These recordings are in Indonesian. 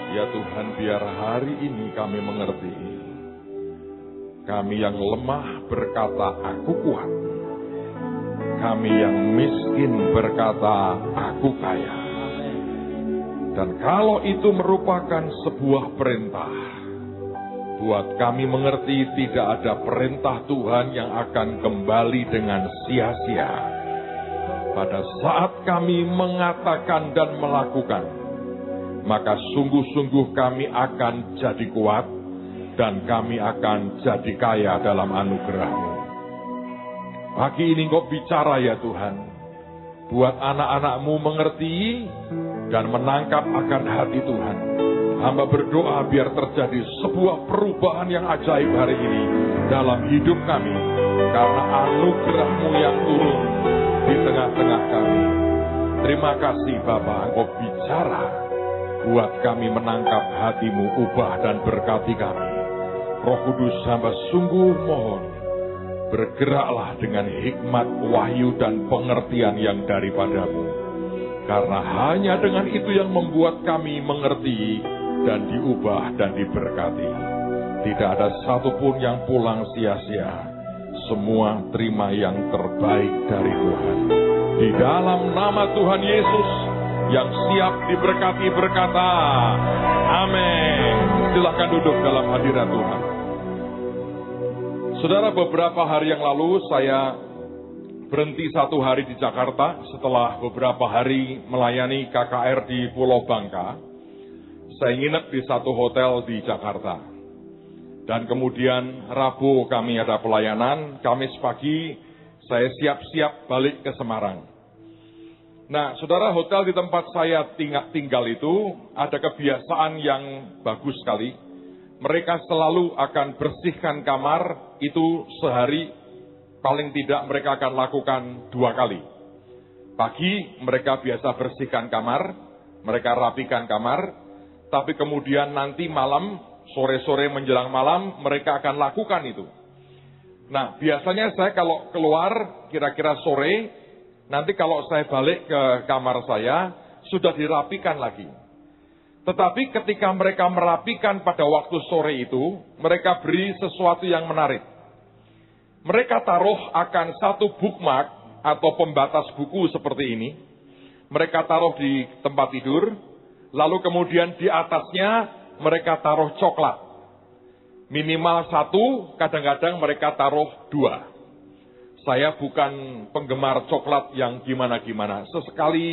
Ya Tuhan, biar hari ini kami mengerti. Kami yang lemah berkata, aku kuat. Kami yang miskin berkata, aku kaya. Dan kalau itu merupakan sebuah perintah, buat kami mengerti tidak ada perintah Tuhan yang akan kembali dengan sia-sia. Pada saat kami mengatakan dan melakukan, maka sungguh-sungguh kami akan jadi kuat dan kami akan jadi kaya dalam anugerah-Mu. Pagi ini Engkau bicara ya Tuhan, buat anak-anak-Mu mengerti dan menangkap akan hati Tuhan. Hamba berdoa biar terjadi sebuah perubahan yang ajaib hari ini dalam hidup kami, karena anugerah-Mu yang turun di tengah-tengah kami. Terima kasih Bapa, Engkau bicara buat kami menangkap hati-Mu, ubah dan berkati kami. Roh Kudus, hamba sungguh mohon, bergeraklah dengan hikmat, wahyu dan pengertian yang daripada-Mu. Karena hanya dengan itu yang membuat kami mengerti dan diubah dan diberkati. Tidak ada satupun yang pulang sia-sia. Semua terima yang terbaik dari Tuhan. Di dalam nama Tuhan Yesus yang siap diberkati berkata, amin. Silakan duduk dalam hadirat Tuhan. Saudara, beberapa hari yang lalu saya berhenti 1 hari di Jakarta setelah beberapa hari melayani KKR di Pulau Bangka. Saya nginep di satu hotel di Jakarta. Dan kemudian Rabu kami ada pelayanan, Kamis pagi saya siap-siap balik ke Semarang. Nah, saudara, hotel di tempat saya tinggal itu ada kebiasaan yang bagus sekali. Mereka selalu akan bersihkan kamar itu sehari, paling tidak mereka akan lakukan 2 kali. Pagi mereka biasa bersihkan kamar, mereka rapikan kamar, tapi kemudian nanti malam, sore-sore menjelang malam, mereka akan lakukan itu. Nah, biasanya saya kalau keluar kira-kira sore, nanti kalau saya balik ke kamar saya, sudah dirapikan lagi. Tetapi ketika mereka merapikan pada waktu sore itu, mereka beri sesuatu yang menarik. Mereka taruh akan satu bookmark atau pembatas buku seperti ini. Mereka taruh di tempat tidur, lalu kemudian di atasnya mereka taruh coklat. Minimal 1, kadang-kadang mereka taruh 2. Saya bukan penggemar coklat yang gimana-gimana. Sesekali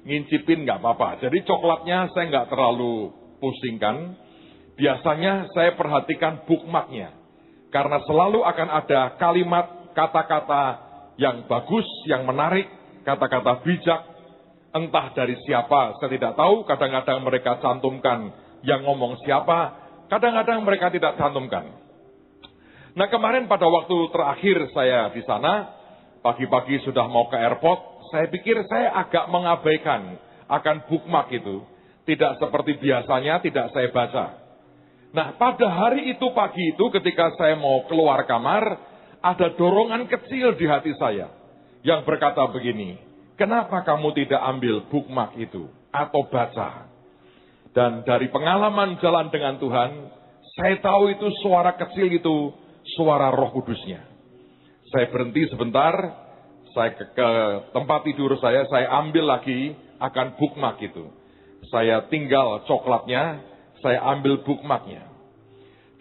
ngincipin nggak apa-apa. Jadi coklatnya saya nggak terlalu pusingkan. Biasanya saya perhatikan bookmarknya. Karena selalu akan ada kalimat, kata-kata yang bagus, yang menarik, kata-kata bijak. Entah dari siapa, saya tidak tahu. Kadang-kadang mereka cantumkan yang ngomong siapa. Kadang-kadang mereka tidak cantumkan. Nah, kemarin pada waktu terakhir saya di sana, pagi-pagi sudah mau ke airport, saya pikir saya agak mengabaikan akan bookmark itu. Tidak seperti biasanya, tidak saya baca. Nah, pada hari itu, pagi itu, ketika saya mau keluar kamar, ada dorongan kecil di hati saya yang berkata begini, kenapa kamu tidak ambil bookmark itu atau baca? Dan dari pengalaman jalan dengan Tuhan, saya tahu itu suara kecil itu suara Roh Kudusnya. Saya berhenti sebentar, saya ke tempat tidur saya ambil lagi akan bookmark itu. Saya tinggal coklatnya, saya ambil bookmarknya.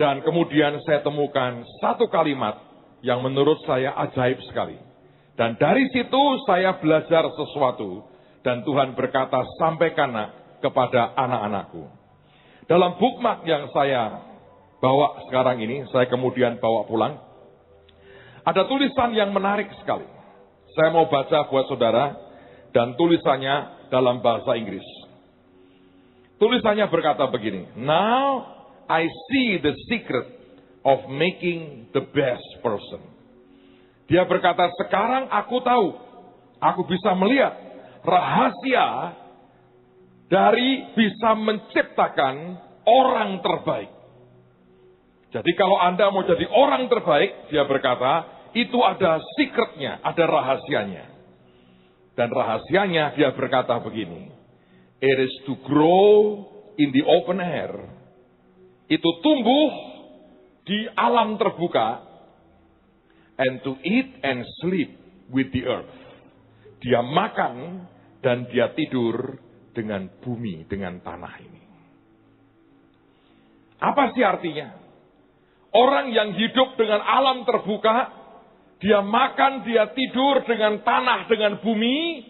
Dan kemudian saya temukan satu kalimat yang menurut saya ajaib sekali. Dan dari situ saya belajar sesuatu. Dan Tuhan berkata, sampaikan kepada anak-anakku. Dalam bookmark yang saya bawa sekarang ini, saya kemudian bawa pulang. Ada tulisan yang menarik sekali. Saya mau baca buat saudara, dan tulisannya dalam bahasa Inggris. Tulisannya berkata begini, now I see the secret of making the best person. Dia berkata, sekarang aku tahu, aku bisa melihat rahasia dari bisa menciptakan orang terbaik. Jadi kalau Anda mau jadi orang terbaik, dia berkata, itu ada secretnya, ada rahasianya. Dan rahasianya dia berkata begini, it is to grow in the open air. Itu tumbuh di alam terbuka. And to eat and sleep with the earth. Dia makan dan dia tidur dengan bumi, dengan tanah ini. Apa sih artinya? Orang yang hidup dengan alam terbuka, dia makan, dia tidur dengan tanah, dengan bumi,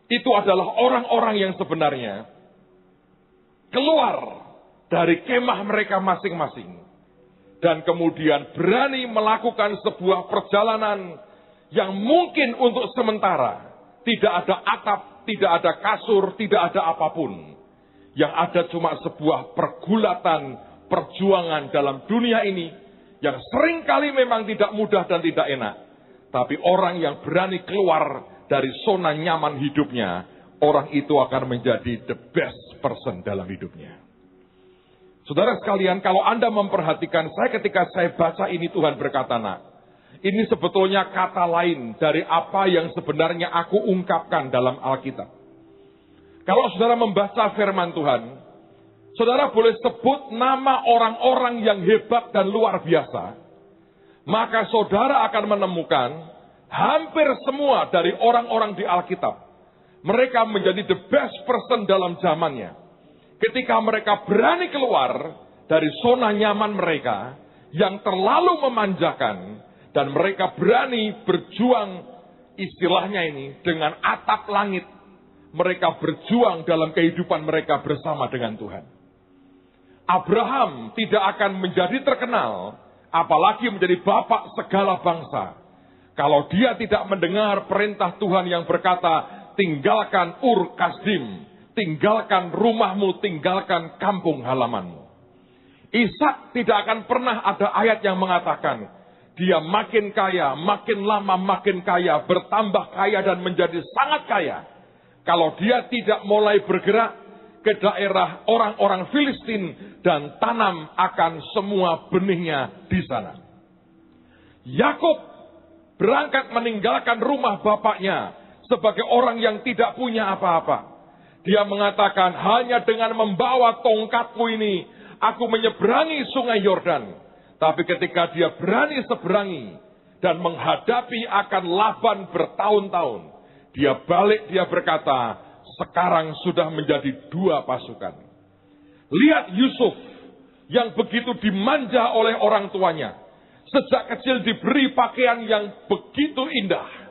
itu adalah orang-orang yang sebenarnya keluar dari kemah mereka masing-masing. Dan kemudian berani melakukan sebuah perjalanan yang mungkin untuk sementara. Tidak ada atap, tidak ada kasur, tidak ada apapun. Yang ada cuma sebuah pergulatan, perjuangan dalam dunia ini. Yang seringkali memang tidak mudah dan tidak enak. Tapi orang yang berani keluar dari zona nyaman hidupnya, orang itu akan menjadi the best person dalam hidupnya. Saudara sekalian, kalau Anda memperhatikan saya ketika saya baca ini, Tuhan berkata, nak, ini sebetulnya kata lain dari apa yang sebenarnya aku ungkapkan dalam Alkitab. Kalau saudara membaca firman Tuhan, saudara boleh sebut nama orang-orang yang hebat dan luar biasa. Maka saudara akan menemukan hampir semua dari orang-orang di Alkitab. Mereka menjadi the best person dalam zamannya. Ketika mereka berani keluar dari zona nyaman mereka yang terlalu memanjakan. Dan mereka berani berjuang istilahnya ini dengan atap langit. Mereka berjuang dalam kehidupan mereka bersama dengan Tuhan. Abraham tidak akan menjadi terkenal, apalagi menjadi bapak segala bangsa. Kalau dia tidak mendengar perintah Tuhan yang berkata, tinggalkan Ur Kasdim, tinggalkan rumahmu, tinggalkan kampung halamanmu. Ishak tidak akan pernah ada ayat yang mengatakan, dia makin kaya, makin lama makin kaya, bertambah kaya dan menjadi sangat kaya. Kalau dia tidak mulai bergerak ke daerah orang-orang Filistin dan tanam akan semua benihnya di sana. Yakub berangkat meninggalkan rumah bapaknya sebagai orang yang tidak punya apa-apa. Dia mengatakan, hanya dengan membawa tongkatku ini, aku menyeberangi sungai Yordan. Tapi ketika dia berani seberangi dan menghadapi akan Laban bertahun-tahun, dia balik, dia berkata, sekarang sudah menjadi dua pasukan. Lihat Yusuf yang begitu dimanja oleh orang tuanya. Sejak kecil diberi pakaian yang begitu indah.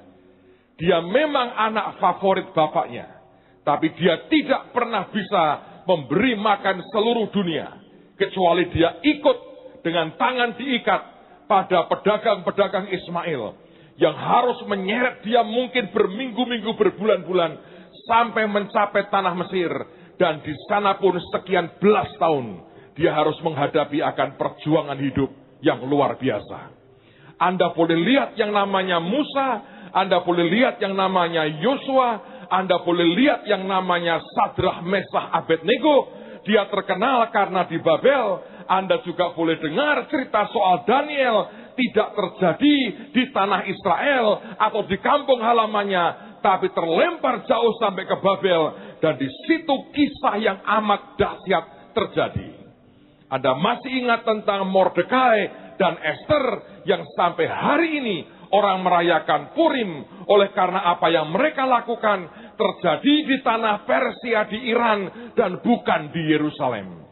Dia memang anak favorit bapaknya. Tapi dia tidak pernah bisa memberi makan seluruh dunia. Kecuali dia ikut dengan tangan diikat pada pedagang-pedagang Ismail. Yang harus menyeret dia mungkin berminggu-minggu, berbulan-bulan. Sampai mencapai tanah Mesir. Dan di sana pun sekian belas tahun. Dia harus menghadapi akan perjuangan hidup yang luar biasa. Anda boleh lihat yang namanya Musa. Anda boleh lihat yang namanya Yosua. Anda boleh lihat yang namanya Sadrah, Mesah, Abednego. Dia terkenal karena di Babel. Anda juga boleh dengar cerita soal Daniel. Tidak terjadi di tanah Israel atau di kampung halamannya. Tapi terlempar jauh sampai ke Babel. Dan di situ kisah yang amat dahsyat terjadi. Anda masih ingat tentang Mordekai dan Esther yang sampai hari ini orang merayakan Purim oleh karena apa yang mereka lakukan terjadi di tanah Persia, di Iran, dan bukan di Yerusalem.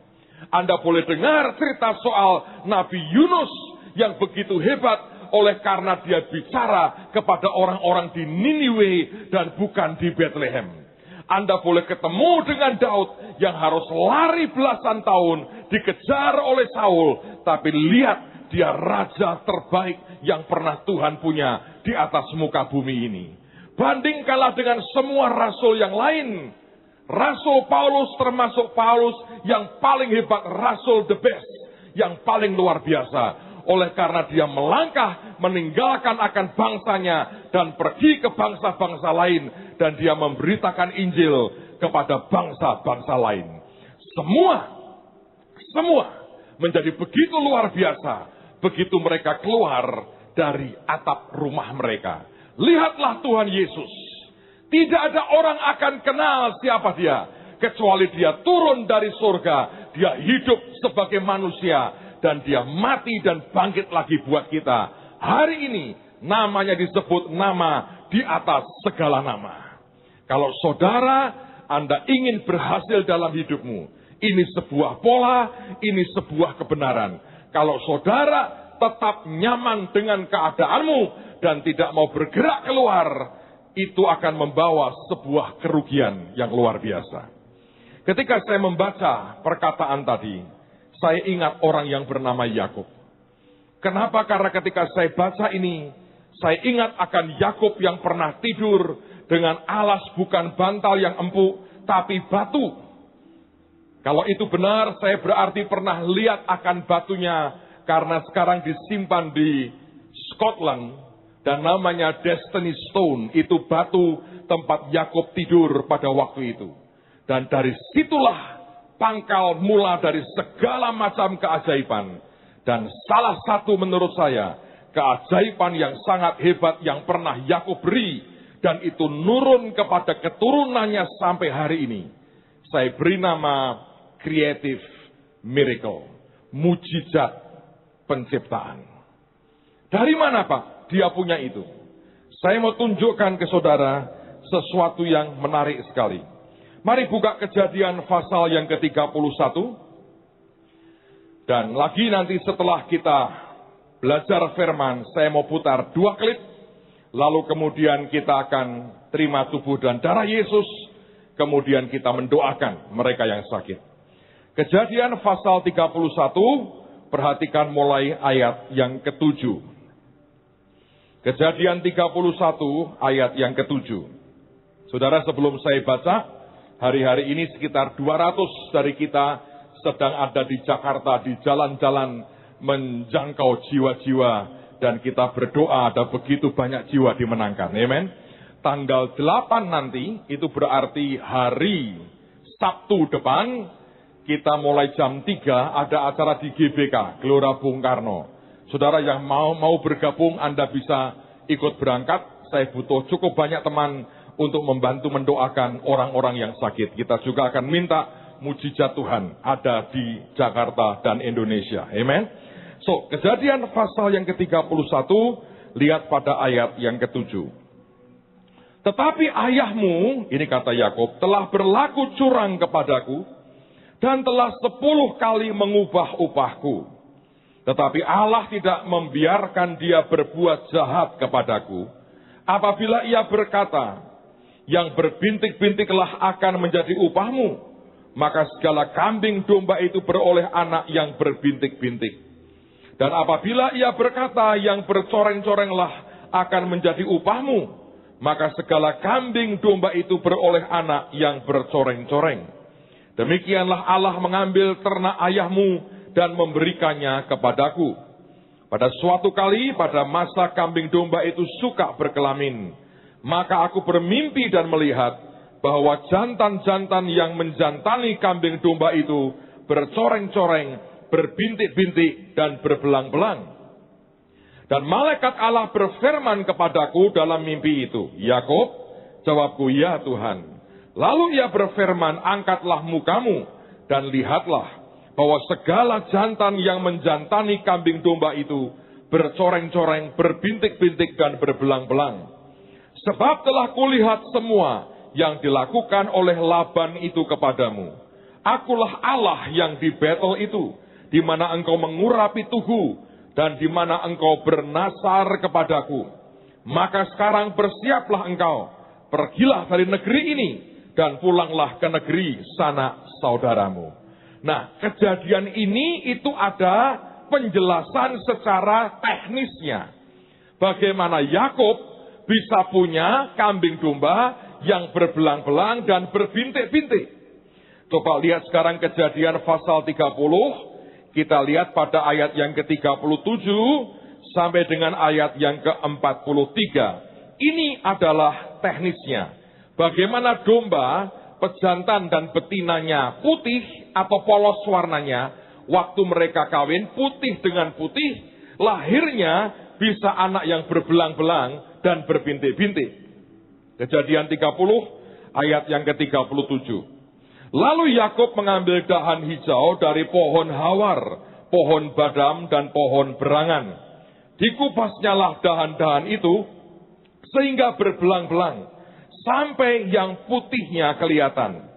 Anda boleh dengar cerita soal Nabi Yunus yang begitu hebat oleh karena dia bicara kepada orang-orang di Niniwe dan bukan di Bethlehem. Anda boleh ketemu dengan Daud yang harus lari belasan tahun, dikejar oleh Saul, tapi lihat dia raja terbaik yang pernah Tuhan punya di atas muka bumi ini. Bandingkanlah dengan semua rasul yang lain. Rasul Paulus termasuk Paulus yang paling hebat, rasul the best, yang paling luar biasa. Oleh karena dia melangkah, meninggalkan akan bangsanya dan pergi ke bangsa-bangsa lain. Dan dia memberitakan Injil kepada bangsa-bangsa lain. Semua menjadi begitu luar biasa. Begitu mereka keluar dari atap rumah mereka. Lihatlah Tuhan Yesus. Tidak ada orang akan kenal siapa dia. kecuali dia turun dari surga, dia hidup sebagai manusia, dan dia mati dan bangkit lagi buat kita. Hari ini namanya disebut nama di atas segala nama. Kalau saudara, Anda ingin berhasil dalam hidupmu, ini sebuah pola, ini sebuah kebenaran. Kalau saudara tetap nyaman dengan keadaanmu dan tidak mau bergerak keluar, itu akan membawa sebuah kerugian yang luar biasa. Ketika saya membaca perkataan tadi, saya ingat orang yang bernama Yakub. Kenapa? Karena ketika saya baca ini, saya ingat akan Yakub yang pernah tidur dengan alas bukan bantal yang empuk, tapi batu. Kalau itu benar, saya berarti pernah lihat akan batunya, karena sekarang disimpan di Scotland, dan namanya Destiny Stone. Itu batu tempat Yakub tidur pada waktu itu. Dan dari situlah pangkal mula dari segala macam keajaiban. Dan salah satu menurut saya, keajaiban yang sangat hebat yang pernah Yakub beri, dan itu nurun kepada keturunannya sampai hari ini. Saya beri nama Creative Miracle, mujizat penciptaan. Dari mana Pak dia punya itu? Saya mau tunjukkan ke saudara sesuatu yang menarik sekali. Mari buka Kejadian pasal yang ke-31. Dan lagi nanti setelah kita belajar firman, saya mau putar 2 klip. Lalu kemudian kita akan terima tubuh dan darah Yesus. Kemudian kita mendoakan mereka yang sakit. Kejadian pasal 31, perhatikan mulai ayat yang ke-7. Kejadian 31 ayat yang ke-7. Saudara, sebelum saya baca, hari-hari ini sekitar 200 dari kita sedang ada di Jakarta, di jalan-jalan menjangkau jiwa-jiwa, dan kita berdoa ada begitu banyak jiwa dimenangkan. Amen. Tanggal 8 nanti, itu berarti hari Sabtu depan, kita mulai jam 3 ada acara di GBK, Gelora Bung Karno. Saudara yang mau bergabung, Anda bisa ikut berangkat. Saya butuh cukup banyak teman untuk membantu mendoakan orang-orang yang sakit. Kita juga akan minta mujizat Tuhan ada di Jakarta dan Indonesia. Amen. So, Kejadian pasal yang ke-31, lihat pada ayat yang ke-7. Tetapi ayahmu, ini kata Yakub, telah berlaku curang kepadaku, dan telah 10 kali mengubah upahku. Tetapi Allah tidak membiarkan dia berbuat jahat kepadaku. Apabila ia berkata, yang berbintik-bintiklah akan menjadi upahmu, maka segala kambing domba itu beroleh anak yang berbintik-bintik. Dan apabila ia berkata, yang bercoreng-corenglah akan menjadi upahmu, maka segala kambing domba itu beroleh anak yang bercoreng-coreng. Demikianlah Allah mengambil ternak ayahmu dan memberikannya kepadaku. Pada suatu kali, pada masa kambing domba itu suka berkelamin, maka aku bermimpi dan melihat bahwa jantan-jantan yang menjantani kambing domba itu bercoreng-coreng, berbintik-bintik, dan berbelang-belang. Dan malaikat Allah berfirman kepadaku dalam mimpi itu, Yakub. Jawabku, ya Tuhan. Lalu ia berfirman, angkatlah mukamu dan lihatlah bahwa segala jantan yang menjantani kambing domba itu bercoreng-coreng, berbintik-bintik, dan berbelang-belang. Sebab telah kulihat semua yang dilakukan oleh Laban itu kepadamu. Akulah Allah yang di Betel itu, di mana engkau mengurapi tugu, dan di mana engkau bernasar kepadaku. Maka sekarang bersiaplah engkau, pergilah dari negeri ini, dan pulanglah ke negeri sanak saudaramu. Nah, kejadian ini itu ada penjelasan secara teknisnya. Bagaimana Yakub bisa punya kambing domba yang berbelang-belang dan berbintik-bintik. Coba lihat sekarang Kejadian pasal 30. Kita lihat pada ayat yang ke-37 sampai dengan ayat yang ke-43. Ini adalah teknisnya. Bagaimana domba, pejantan dan betinanya putih atau polos warnanya, waktu mereka kawin putih dengan putih, lahirnya bisa anak yang berbelang-belang dan berbintik-bintik. Kejadian 30 ayat yang ke-37. Lalu Yakub mengambil dahan hijau dari pohon hawar, pohon badam, dan pohon berangan. Dikupasnyalah dahan-dahan itu sehingga berbelang-belang, sampai yang putihnya kelihatan.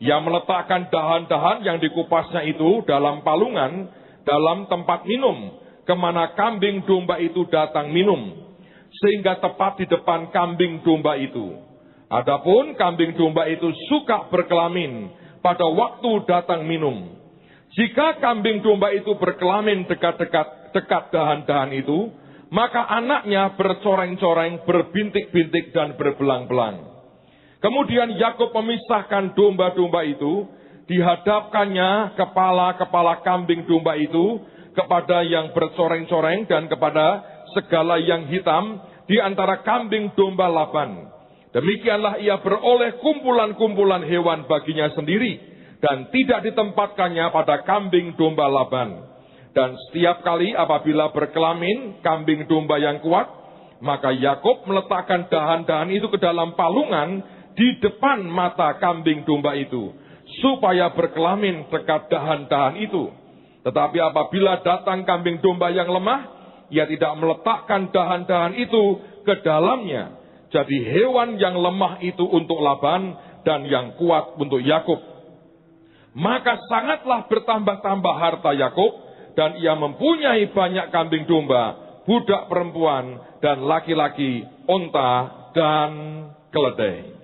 Ia meletakkan dahan-dahan yang dikupasnya itu dalam palungan, dalam tempat minum, kemana kambing domba itu datang minum, sehingga tepat di depan kambing domba itu. Adapun kambing domba itu suka berkelamin pada waktu datang minum. Jika kambing domba itu berkelamin dekat dahan-dahan itu, maka anaknya bercoreng-coreng, berbintik-bintik, dan berbelang-belang. Kemudian Yakub memisahkan domba-domba itu, dihadapkannya kepala-kepala kambing domba itu kepada yang bercoreng-coreng dan kepada segala yang hitam di antara kambing domba Laban. Demikianlah ia beroleh kumpulan-kumpulan hewan baginya sendiri, dan tidak ditempatkannya pada kambing domba Laban. Dan setiap kali apabila berkelamin kambing domba yang kuat, maka Yakub meletakkan dahan-dahan itu ke dalam palungan di depan mata kambing domba itu, supaya berkelamin dekat dahan-dahan itu. Tetapi apabila datang kambing domba yang lemah, ia tidak meletakkan dahan-dahan itu ke dalamnya. Jadi hewan yang lemah itu untuk Laban dan yang kuat untuk Yakub. Maka sangatlah bertambah-tambah harta Yakub, dan ia mempunyai banyak kambing domba, budak perempuan, dan laki-laki, onta, dan keledai.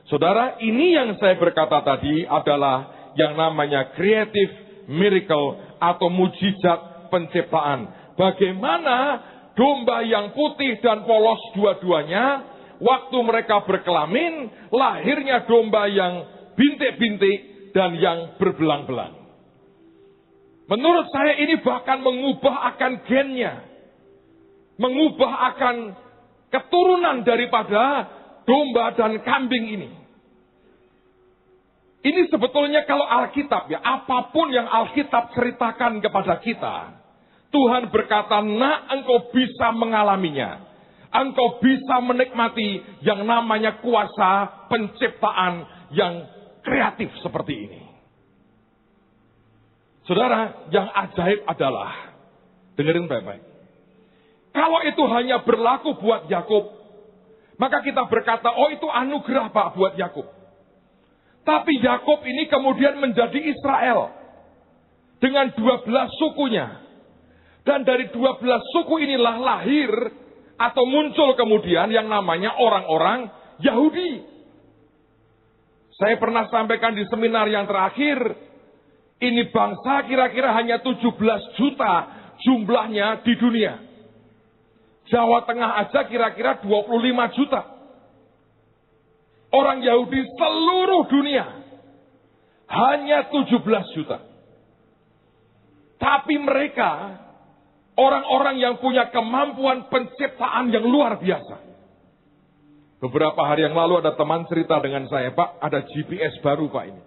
Saudara, ini yang saya berkata tadi adalah yang namanya creative miracle atau mujizat penciptaan. Bagaimana domba yang putih dan polos dua-duanya, waktu mereka berkelamin, lahirnya domba yang bintik-bintik dan yang berbelang-belang. Menurut saya ini bahkan mengubah akan gennya, mengubah akan keturunan daripada domba dan kambing ini. Ini sebetulnya kalau Alkitab ya, apapun yang Alkitab ceritakan kepada kita, Tuhan berkata, nak engkau bisa mengalaminya. Engkau bisa menikmati yang namanya kuasa penciptaan yang kreatif seperti ini. Saudara, yang ajaib adalah, dengerin baik-baik. Kalau itu hanya berlaku buat Yakub, maka kita berkata, oh itu anugerah Pak buat Yakub. Tapi Yakub ini kemudian menjadi Israel dengan 12 sukunya. Dan dari 12 suku inilah lahir atau muncul kemudian yang namanya orang-orang Yahudi. Saya pernah sampaikan di seminar yang terakhir, ini bangsa kira-kira hanya 17 juta jumlahnya di dunia. Jawa Tengah aja kira-kira 25 juta. Orang Yahudi seluruh dunia hanya 17 juta. Tapi mereka orang-orang yang punya kemampuan penciptaan yang luar biasa. Beberapa hari yang lalu ada teman cerita dengan saya, Pak, ada GPS baru Pak ini.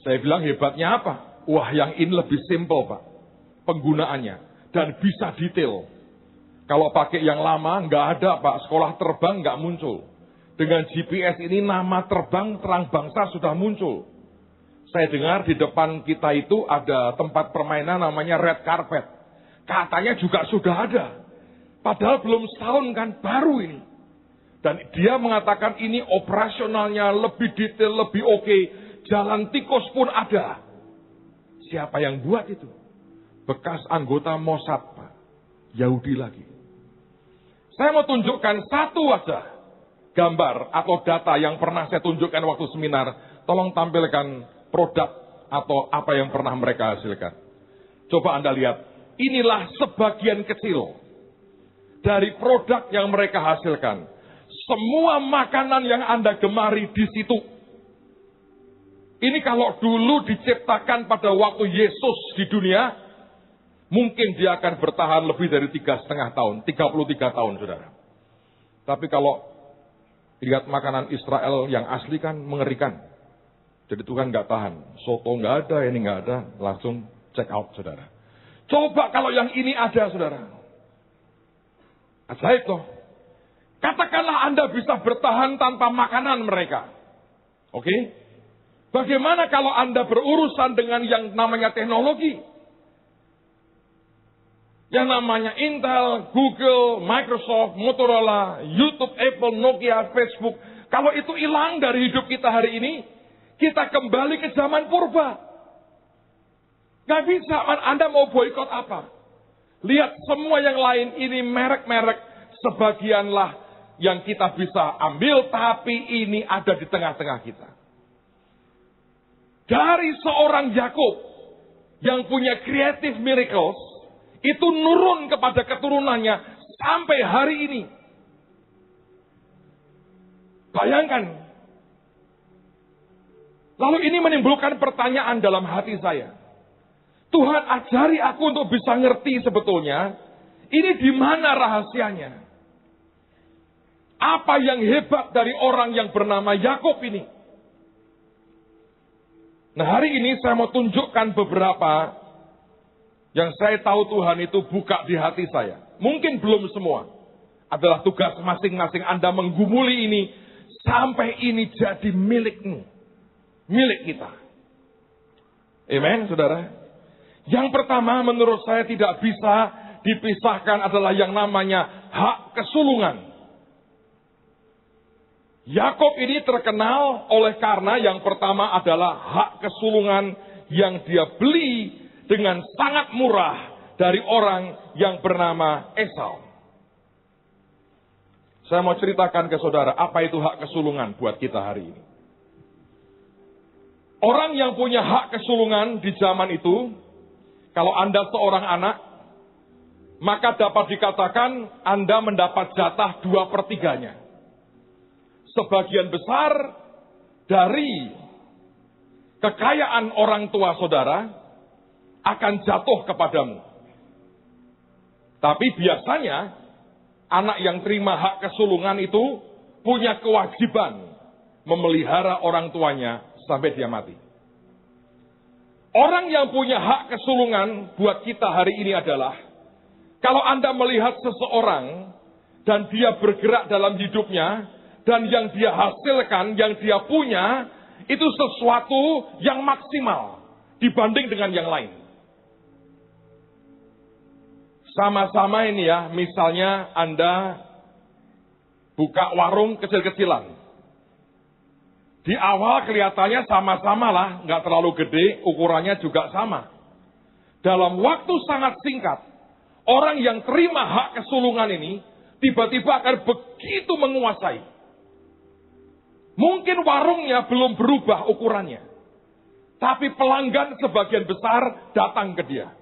Saya bilang hebatnya apa? Wah, yang ini lebih simple Pak penggunaannya dan bisa detail. Kalau pakai yang lama nggak ada Pak, sekolah terbang nggak muncul. Dengan GPS ini nama terbang terang bangsa sudah muncul. Saya dengar di depan kita itu ada tempat permainan namanya red carpet. Katanya juga sudah ada. Padahal belum setahun kan, baru ini. Dan dia mengatakan ini operasionalnya lebih detail, lebih oke. Jalan tikus pun ada. Siapa yang buat itu? Bekas anggota Mossad, Pak. Yahudi lagi. Saya mau tunjukkan satu aja gambar atau data yang pernah saya tunjukkan waktu seminar. Tolong tampilkan produk atau apa yang pernah mereka hasilkan. Coba Anda lihat. Inilah sebagian kecil dari produk yang mereka hasilkan. Semua makanan yang Anda gemari di situ. Ini kalau dulu diciptakan pada waktu Yesus di dunia, mungkin dia akan bertahan lebih dari 3,5 tahun, 33 tahun, saudara. Tapi kalau lihat makanan Israel yang asli kan mengerikan. Jadi Tuhan nggak tahan. Soto nggak ada, ini nggak ada, langsung check out, saudara. Coba kalau yang ini ada, saudara. Ajaib toh. Katakanlah Anda bisa bertahan tanpa makanan mereka. Oke? Bagaimana kalau Anda berurusan dengan yang namanya teknologi? Yang namanya Intel, Google, Microsoft, Motorola, YouTube, Apple, Nokia, Facebook. Kalau itu hilang dari hidup kita hari ini, kita kembali ke zaman purba. Gak bisa, Anda mau boikot apa? Lihat semua yang lain ini merek-merek, sebagianlah yang kita bisa ambil, tapi ini ada di tengah-tengah kita. Dari seorang Yakub yang punya creative miracles, itu nurun kepada keturunannya sampai hari ini. Bayangkan. Lalu ini menimbulkan pertanyaan dalam hati saya. Tuhan, ajari aku untuk bisa ngerti sebetulnya, ini di mana rahasianya? Apa yang hebat dari orang yang bernama Yakub ini? Nah, hari ini saya mau tunjukkan beberapa yang saya tahu Tuhan itu buka di hati saya. Mungkin belum semua. Adalah tugas masing-masing Anda menggumuli ini sampai ini jadi milikmu. Milik kita. Amen, saudara. Yang pertama menurut saya tidak bisa dipisahkan adalah yang namanya hak kesulungan. Yakub ini terkenal oleh karena yang pertama adalah hak kesulungan yang dia beli dengan sangat murah dari orang yang bernama Esau. Saya mau ceritakan ke saudara, apa itu hak kesulungan buat kita hari ini. Orang yang punya hak kesulungan di zaman itu, kalau Anda seorang anak, maka dapat dikatakan Anda mendapat jatah 2/3. Sebagian besar dari kekayaan orang tua saudara akan jatuh kepadamu. Tapi biasanya anak yang terima hak kesulungan itu punya kewajiban memelihara orang tuanya sampai dia mati. Orang yang punya hak kesulungan buat kita hari ini adalah, kalau Anda melihat seseorang dan dia bergerak dalam hidupnya, dan yang dia hasilkan, yang dia punya, itu sesuatu yang maksimal dibanding dengan yang lain. Sama-sama ini ya, misalnya Anda buka warung kecil-kecilan. Di awal kelihatannya sama-sama lah, nggak terlalu gede, ukurannya juga sama. Dalam waktu sangat singkat, orang yang terima hak kesulungan ini, tiba-tiba akan begitu menguasai. Mungkin warungnya belum berubah ukurannya. Tapi pelanggan sebagian besar datang ke dia.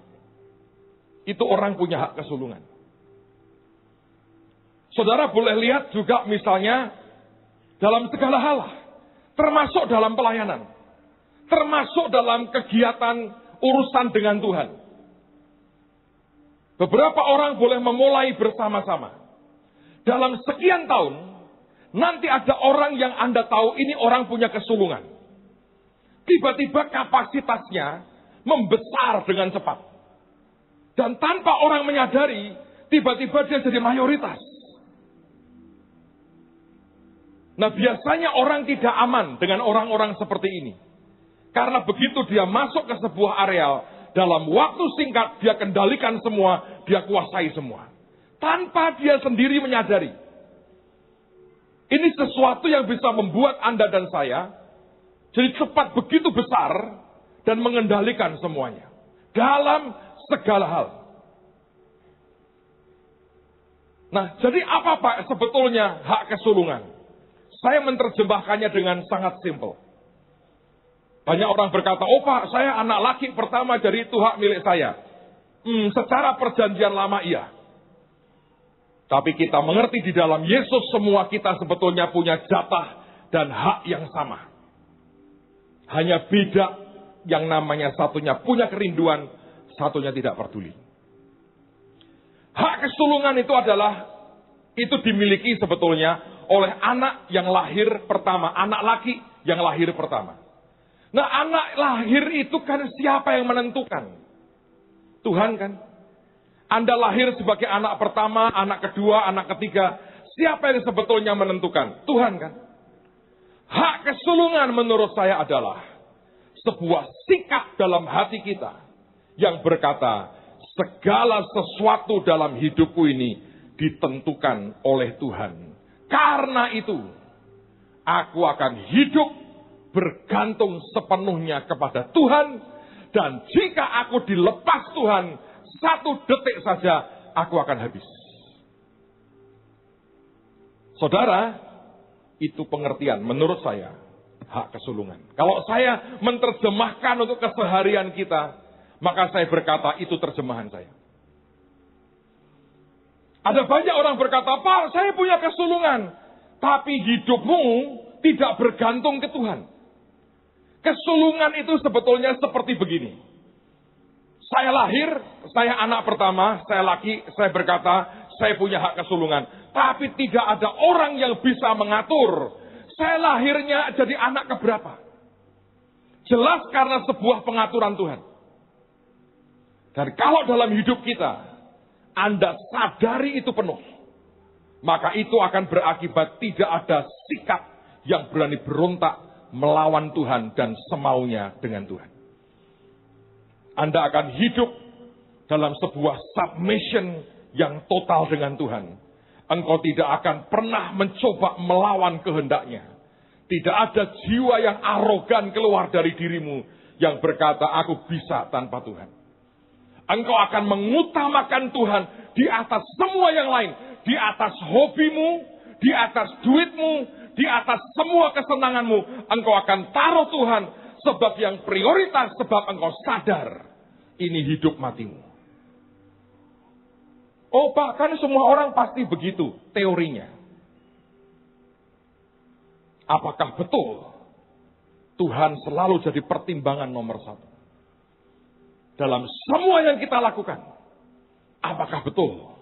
Itu orang punya hak kesulungan. Saudara boleh lihat juga misalnya dalam segala hal. Termasuk dalam pelayanan. Termasuk dalam kegiatan urusan dengan Tuhan. Beberapa orang boleh memulai bersama-sama. Dalam sekian tahun, nanti ada orang yang Anda tahu ini orang punya kesulungan. Tiba-tiba kapasitasnya membesar dengan cepat. Dan tanpa orang menyadari, tiba-tiba dia jadi mayoritas. Nah, biasanya orang tidak aman dengan orang-orang seperti ini. Karena begitu dia masuk ke sebuah areal, dalam waktu singkat dia kendalikan semua, dia kuasai semua. Tanpa dia sendiri menyadari. Ini sesuatu yang bisa membuat Anda dan saya jadi cepat begitu besar dan mengendalikan semuanya. Dalam segala hal. Nah, jadi apa Pak sebetulnya hak kesulungan? Saya menerjemahkannya dengan sangat simpel. Banyak orang berkata, oh Pak, saya anak laki pertama, jadi itu hak milik saya. Secara perjanjian lama iya. Tapi kita mengerti di dalam Yesus semua kita sebetulnya punya jatah dan hak yang sama. Hanya beda yang namanya satunya punya kerinduan, satunya tidak peduli. Hak kesulungan itu adalah, itu dimiliki sebetulnya oleh anak yang lahir pertama, anak laki yang lahir pertama. Nah, anak lahir itu kan siapa yang menentukan? Tuhan kan? Anda lahir sebagai anak pertama, anak kedua, anak ketiga. Siapa yang sebetulnya menentukan? Tuhan kan? Hak kesulungan menurut saya adalah sebuah sikap dalam hati kita yang berkata, segala sesuatu dalam hidupku ini ditentukan oleh Tuhan. Karena itu, aku akan hidup bergantung sepenuhnya kepada Tuhan. Dan jika aku dilepas Tuhan, 1 detik saja aku akan habis. Saudara, itu pengertian menurut saya hak kesulungan. Kalau saya menerjemahkan untuk keseharian kita, maka saya berkata itu terjemahan saya. Ada banyak orang berkata, Pak, saya punya kesulungan. Tapi hidupmu tidak bergantung ke Tuhan. Kesulungan itu sebetulnya seperti begini. Saya lahir, saya anak pertama, saya laki, saya berkata, saya punya hak kesulungan. Tapi tidak ada orang yang bisa mengatur. Saya lahirnya jadi anak keberapa. Jelas karena sebuah pengaturan Tuhan. Dan kalau dalam hidup kita, Anda sadari itu penuh, maka itu akan berakibat tidak ada sikap yang berani berontak melawan Tuhan dan semaunya dengan Tuhan. Anda akan hidup dalam sebuah submission yang total dengan Tuhan. Engkau tidak akan pernah mencoba melawan kehendaknya. Tidak ada jiwa yang arogan keluar dari dirimu yang berkata, aku bisa tanpa Tuhan. Engkau akan mengutamakan Tuhan di atas semua yang lain. Di atas hobimu, di atas duitmu, di atas semua kesenanganmu. Engkau akan taruh Tuhan sebab yang prioritas, sebab engkau sadar ini hidup matimu. Oh Pak, kan semua orang pasti begitu teorinya. Apakah betul Tuhan selalu jadi pertimbangan nomor 1? Dalam semua yang kita lakukan, apakah betul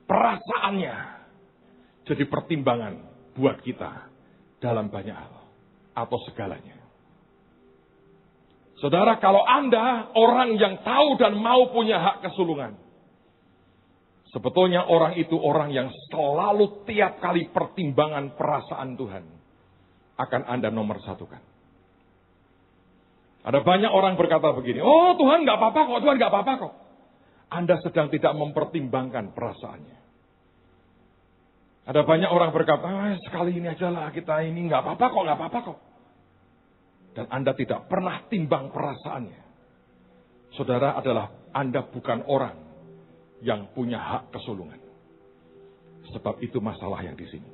perasaannya jadi pertimbangan buat kita dalam banyak hal atau segalanya? Saudara, kalau Anda orang yang tahu dan mau punya hak kesulungan, sebetulnya orang itu orang yang selalu tiap kali pertimbangan perasaan Tuhan akan Anda nomor satukan. Ada banyak orang berkata begini, oh Tuhan nggak apa-apa kok, Tuhan nggak apa-apa kok. Anda sedang tidak mempertimbangkan perasaannya. Ada banyak orang berkata, sekali ini aja lah kita ini nggak apa-apa kok, nggak apa-apa kok. Dan Anda tidak pernah timbang perasaannya. Saudara adalah Anda bukan orang yang punya hak kesulungan. Sebab itu masalah yang di sini.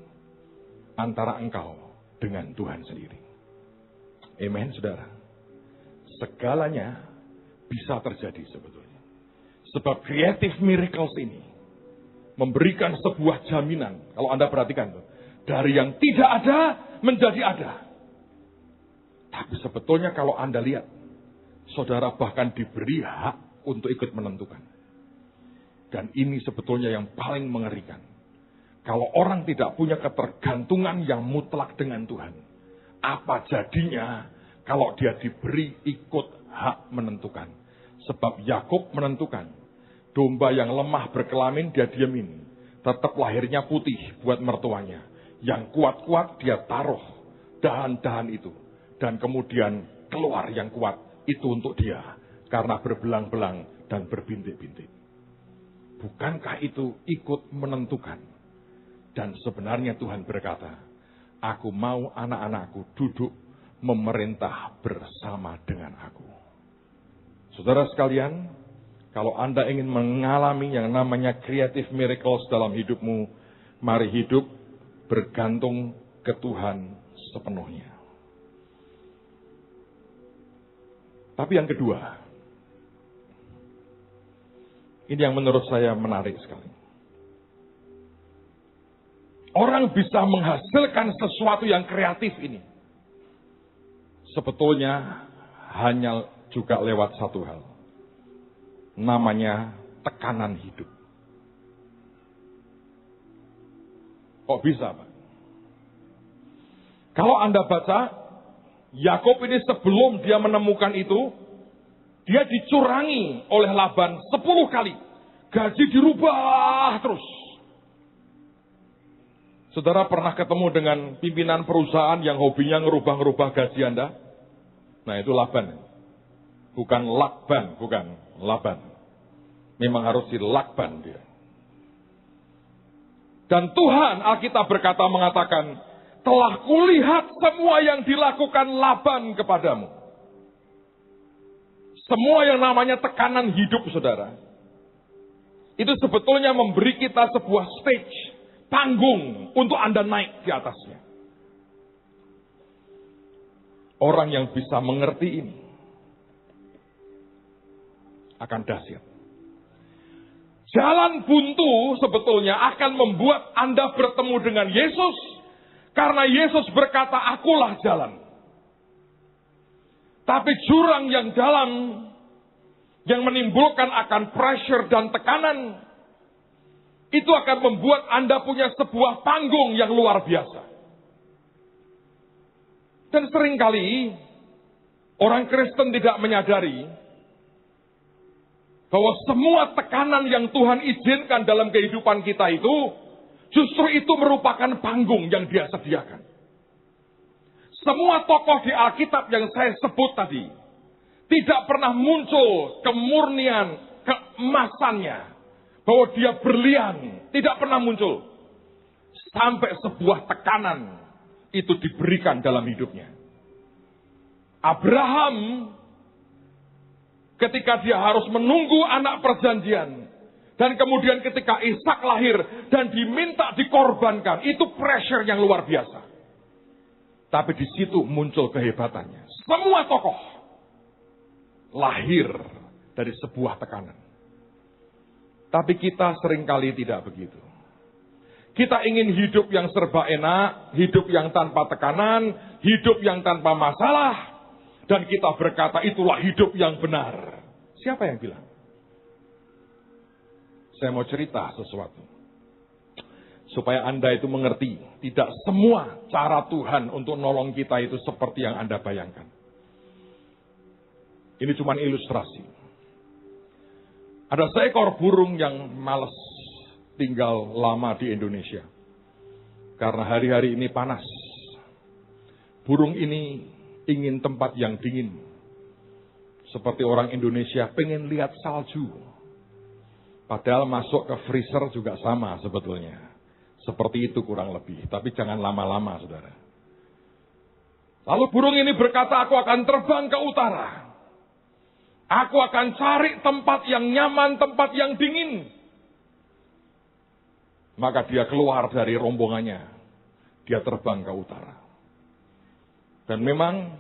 Antara engkau dengan Tuhan sendiri. Amen, saudara. Segalanya bisa terjadi sebetulnya. Sebab creative miracles ini memberikan sebuah jaminan. Kalau Anda perhatikan tuh, dari yang tidak ada menjadi ada. Tapi sebetulnya kalau Anda lihat, saudara bahkan diberi hak untuk ikut menentukan. Dan ini sebetulnya yang paling mengerikan. Kalau orang tidak punya ketergantungan yang mutlak dengan Tuhan, apa jadinya kalau dia diberi ikut hak menentukan? Sebab Yakub menentukan, domba yang lemah berkelamin dia diamin. Tetap lahirnya putih buat mertuanya. Yang kuat-kuat dia taruh dahan-dahan itu. Dan kemudian keluar yang kuat itu untuk dia. Karena berbelang-belang dan berbintik-bintik. Bukankah itu ikut menentukan? Dan sebenarnya Tuhan berkata, aku mau anak-anakku duduk memerintah bersama dengan aku. Saudara sekalian, kalau Anda ingin mengalami yang namanya creative miracles dalam hidupmu, mari hidup bergantung ke Tuhan sepenuhnya. Tapi yang kedua, ini yang menurut saya menarik sekali. Orang bisa menghasilkan sesuatu yang kreatif ini. Sebetulnya hanya juga lewat satu hal. Namanya tekanan hidup. Kok bisa, Pak? Kalau Anda baca, Yakub ini sebelum dia menemukan itu, dia dicurangi oleh Laban 10 kali. Gaji dirubah terus. Saudara pernah ketemu dengan pimpinan perusahaan yang hobinya ngerubah-ngerubah gaji Anda? Nah itu Laban. Bukan Lakban, bukan Laban. Memang harus dilakban dia. Dan Tuhan, Alkitab berkata mengatakan, telah kulihat semua yang dilakukan Laban kepadamu. Semua yang namanya tekanan hidup, saudara. Itu sebetulnya memberi kita sebuah stage, panggung untuk Anda naik di atasnya. Orang yang bisa mengerti ini akan dahsyat. Jalan buntu sebetulnya akan membuat Anda bertemu dengan Yesus. Karena Yesus berkata, akulah jalan. Tapi jurang yang dalam, yang menimbulkan akan pressure dan tekanan, itu akan membuat Anda punya sebuah panggung yang luar biasa. Dan seringkali orang Kristen tidak menyadari bahwa semua tekanan yang Tuhan izinkan dalam kehidupan kita itu, justru itu merupakan panggung yang Dia sediakan. Semua tokoh di Alkitab yang saya sebut tadi, tidak pernah muncul kemurnian, keemasannya, bahwa dia berlian, tidak pernah muncul. Sampai sebuah tekanan itu diberikan dalam hidupnya. Abraham, ketika dia harus menunggu anak perjanjian, dan kemudian ketika Ishak lahir dan diminta dikorbankan, itu pressure yang luar biasa. Tapi di situ muncul kehebatannya. Semua tokoh lahir dari sebuah tekanan. Tapi kita seringkali tidak begitu. Kita ingin hidup yang serba enak, hidup yang tanpa tekanan, hidup yang tanpa masalah. Dan kita berkata itulah hidup yang benar. Siapa yang bilang? Saya mau cerita sesuatu. Supaya Anda itu mengerti, tidak semua cara Tuhan untuk nolong kita itu seperti yang Anda bayangkan. Ini cuma ilustrasi. Ada seekor burung yang malas tinggal lama di Indonesia. Karena hari-hari ini panas. Burung ini ingin tempat yang dingin. Seperti orang Indonesia pengen lihat salju. Padahal masuk ke freezer juga sama sebetulnya. Seperti itu kurang lebih. Tapi jangan lama-lama, saudara. Lalu burung ini berkata, aku akan terbang ke utara. Aku akan cari tempat yang nyaman, tempat yang dingin. Maka dia keluar dari rombongannya. Dia terbang ke utara. Dan memang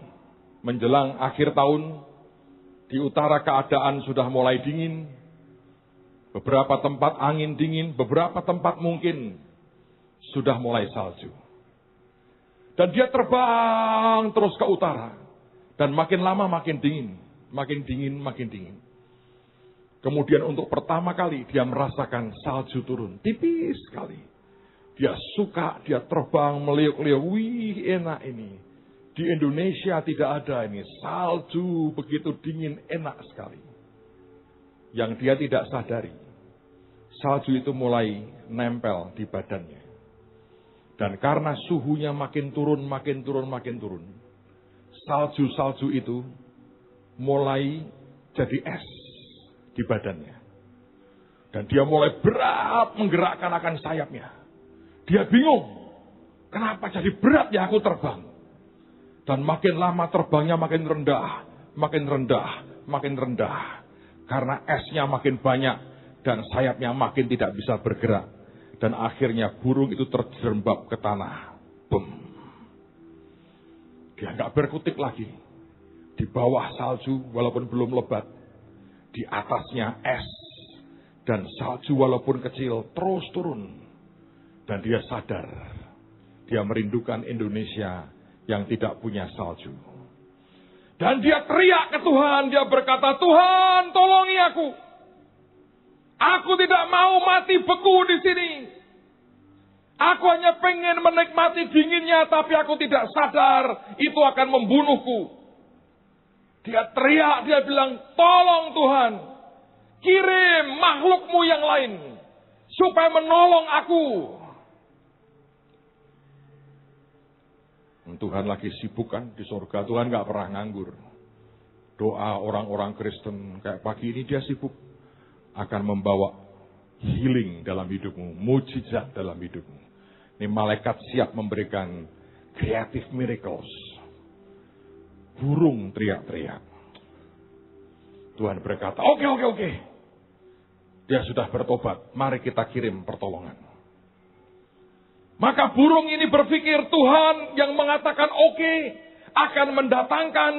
menjelang akhir tahun, di utara keadaan sudah mulai dingin. Beberapa tempat angin dingin, beberapa tempat mungkin sudah mulai salju. Dan dia terbang terus ke utara. Dan makin lama makin dingin. Makin dingin, makin dingin. Kemudian untuk pertama kali dia merasakan salju turun. Tipis sekali. Dia suka, dia terbang, meliuk-liuk. Wih, enak ini. Di Indonesia tidak ada ini. Salju begitu dingin, enak sekali. Yang dia tidak sadari. Salju itu mulai nempel di badannya. Dan karena suhunya makin turun, makin turun, makin turun. Salju-salju itu mulai jadi es di badannya. Dan dia mulai berat menggerakkan akan sayapnya. Dia bingung. Kenapa jadi berat ya aku terbang? Dan makin lama terbangnya makin rendah. Makin rendah, makin rendah. Karena esnya makin banyak. Dan sayapnya makin tidak bisa bergerak. Dan akhirnya burung itu terjerembab ke tanah. Bum. Dia nggak berkutik lagi. Di bawah salju walaupun belum lebat. Di atasnya es. Dan salju walaupun kecil terus turun. Dan dia sadar. Dia merindukan Indonesia yang tidak punya salju. Dan dia teriak ke Tuhan. Dia berkata, Tuhan tolongi aku. Aku tidak mau mati beku di sini. Aku hanya pengen menikmati dinginnya. Tapi aku tidak sadar itu akan membunuhku. Dia teriak, dia bilang, tolong Tuhan, kirim makhlukmu yang lain, supaya menolong aku. Tuhan lagi sibuk kan di surga, Tuhan gak pernah nganggur. doa orang-orang Kristen kayak pagi ini dia sibuk akan membawa healing dalam hidupmu, mujizat dalam hidupmu. Ini malaikat siap memberikan creative miracles. Burung teriak-teriak. Tuhan berkata, oke. Dia sudah bertobat, mari kita kirim pertolongan. Maka burung ini berpikir Tuhan yang mengatakan oke akan mendatangkan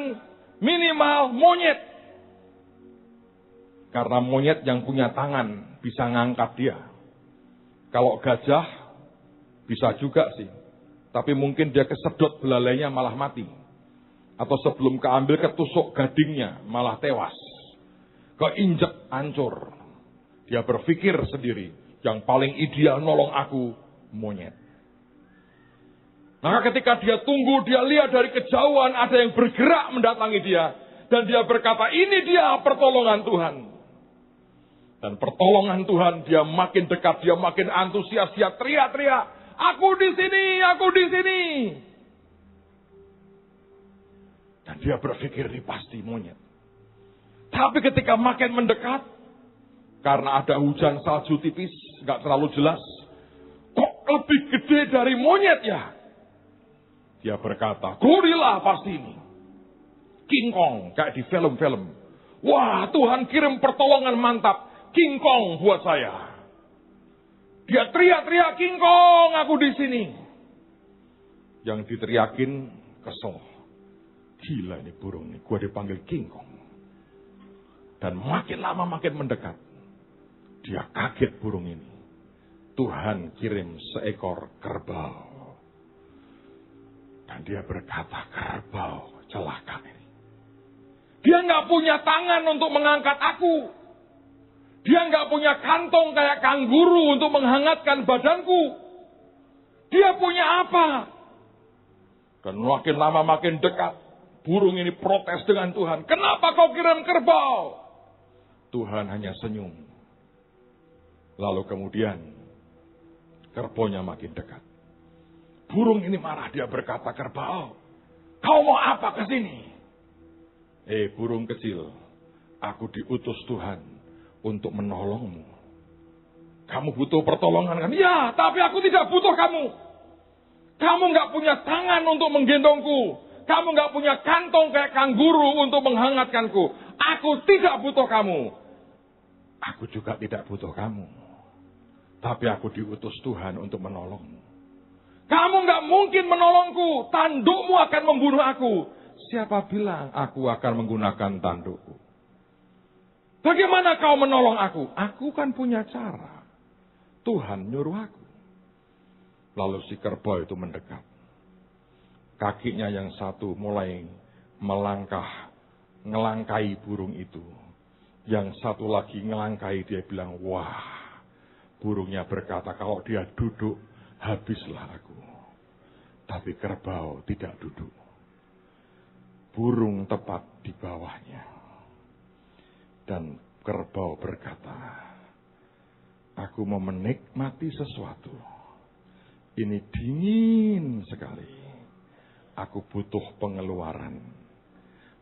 minimal monyet. Karena monyet yang punya tangan bisa ngangkat dia. Kalau gajah bisa juga sih. Tapi mungkin dia kesedot belalainya malah mati. Atau sebelum keambil ketusuk gadingnya malah tewas. Keinjek hancur. Dia berpikir sendiri. Yang paling ideal nolong aku monyet. Maka ketika dia tunggu, dia lihat dari kejauhan ada yang bergerak mendatangi dia. Dan dia berkata, ini dia pertolongan Tuhan. Dan pertolongan Tuhan, dia makin dekat, dia makin antusias, dia teriak-teriak. Aku di sini. Dan dia berpikir, ini pasti monyet. Tapi ketika makin mendekat, karena ada hujan salju tipis, gak terlalu jelas. Kok lebih gede dari monyet ya? Dia berkata, gorila pasti ini. King Kong, kayak di film-film. Wah, Tuhan kirim pertolongan mantap. King Kong buat saya. Dia teriak-teriak, King Kong, aku di sini. Yang diteriakin kesel. Gila ini burung ini, gua dipanggil King Kong. Dan makin lama makin mendekat. Dia kaget burung ini. Tuhan kirim seekor kerbau. Dan dia berkata, kerbau celaka ini. Dia nggak punya tangan untuk mengangkat aku. Dia nggak punya kantong kayak kanguru untuk menghangatkan badanku. Dia punya apa? Dan makin lama makin dekat. Burung ini protes dengan Tuhan. Kenapa kau kirim kerbau? Tuhan hanya senyum. Lalu kemudian kerbaunya makin dekat. Burung ini marah, dia berkata, kerbau, kau mau apa ke sini? Burung kecil, aku diutus Tuhan untuk menolongmu. Kamu butuh pertolongan kan? Ya, tapi aku tidak butuh kamu. Kamu nggak punya tangan untuk menggendongku. Kamu nggak punya kantong kayak kanguru untuk menghangatkanku. Aku tidak butuh kamu. Aku juga tidak butuh kamu. Tapi aku diutus Tuhan untuk menolongmu. Kamu nggak mungkin menolongku. Tandukmu akan membunuh aku. Siapa bilang aku akan menggunakan tandukku? Bagaimana kau menolong aku? Aku kan punya cara. Tuhan nyuruh aku. Lalu si kerbau itu mendekat. Kakinya yang satu mulai ngelangkai burung itu. Yang satu lagi ngelangkai, dia bilang, wah. Burungnya berkata, kalau dia duduk, habislah aku. Tapi kerbau tidak duduk. Burung tepat di bawahnya. Dan kerbau berkata, aku mau menikmati sesuatu. Ini dingin sekali. Aku butuh pengeluaran.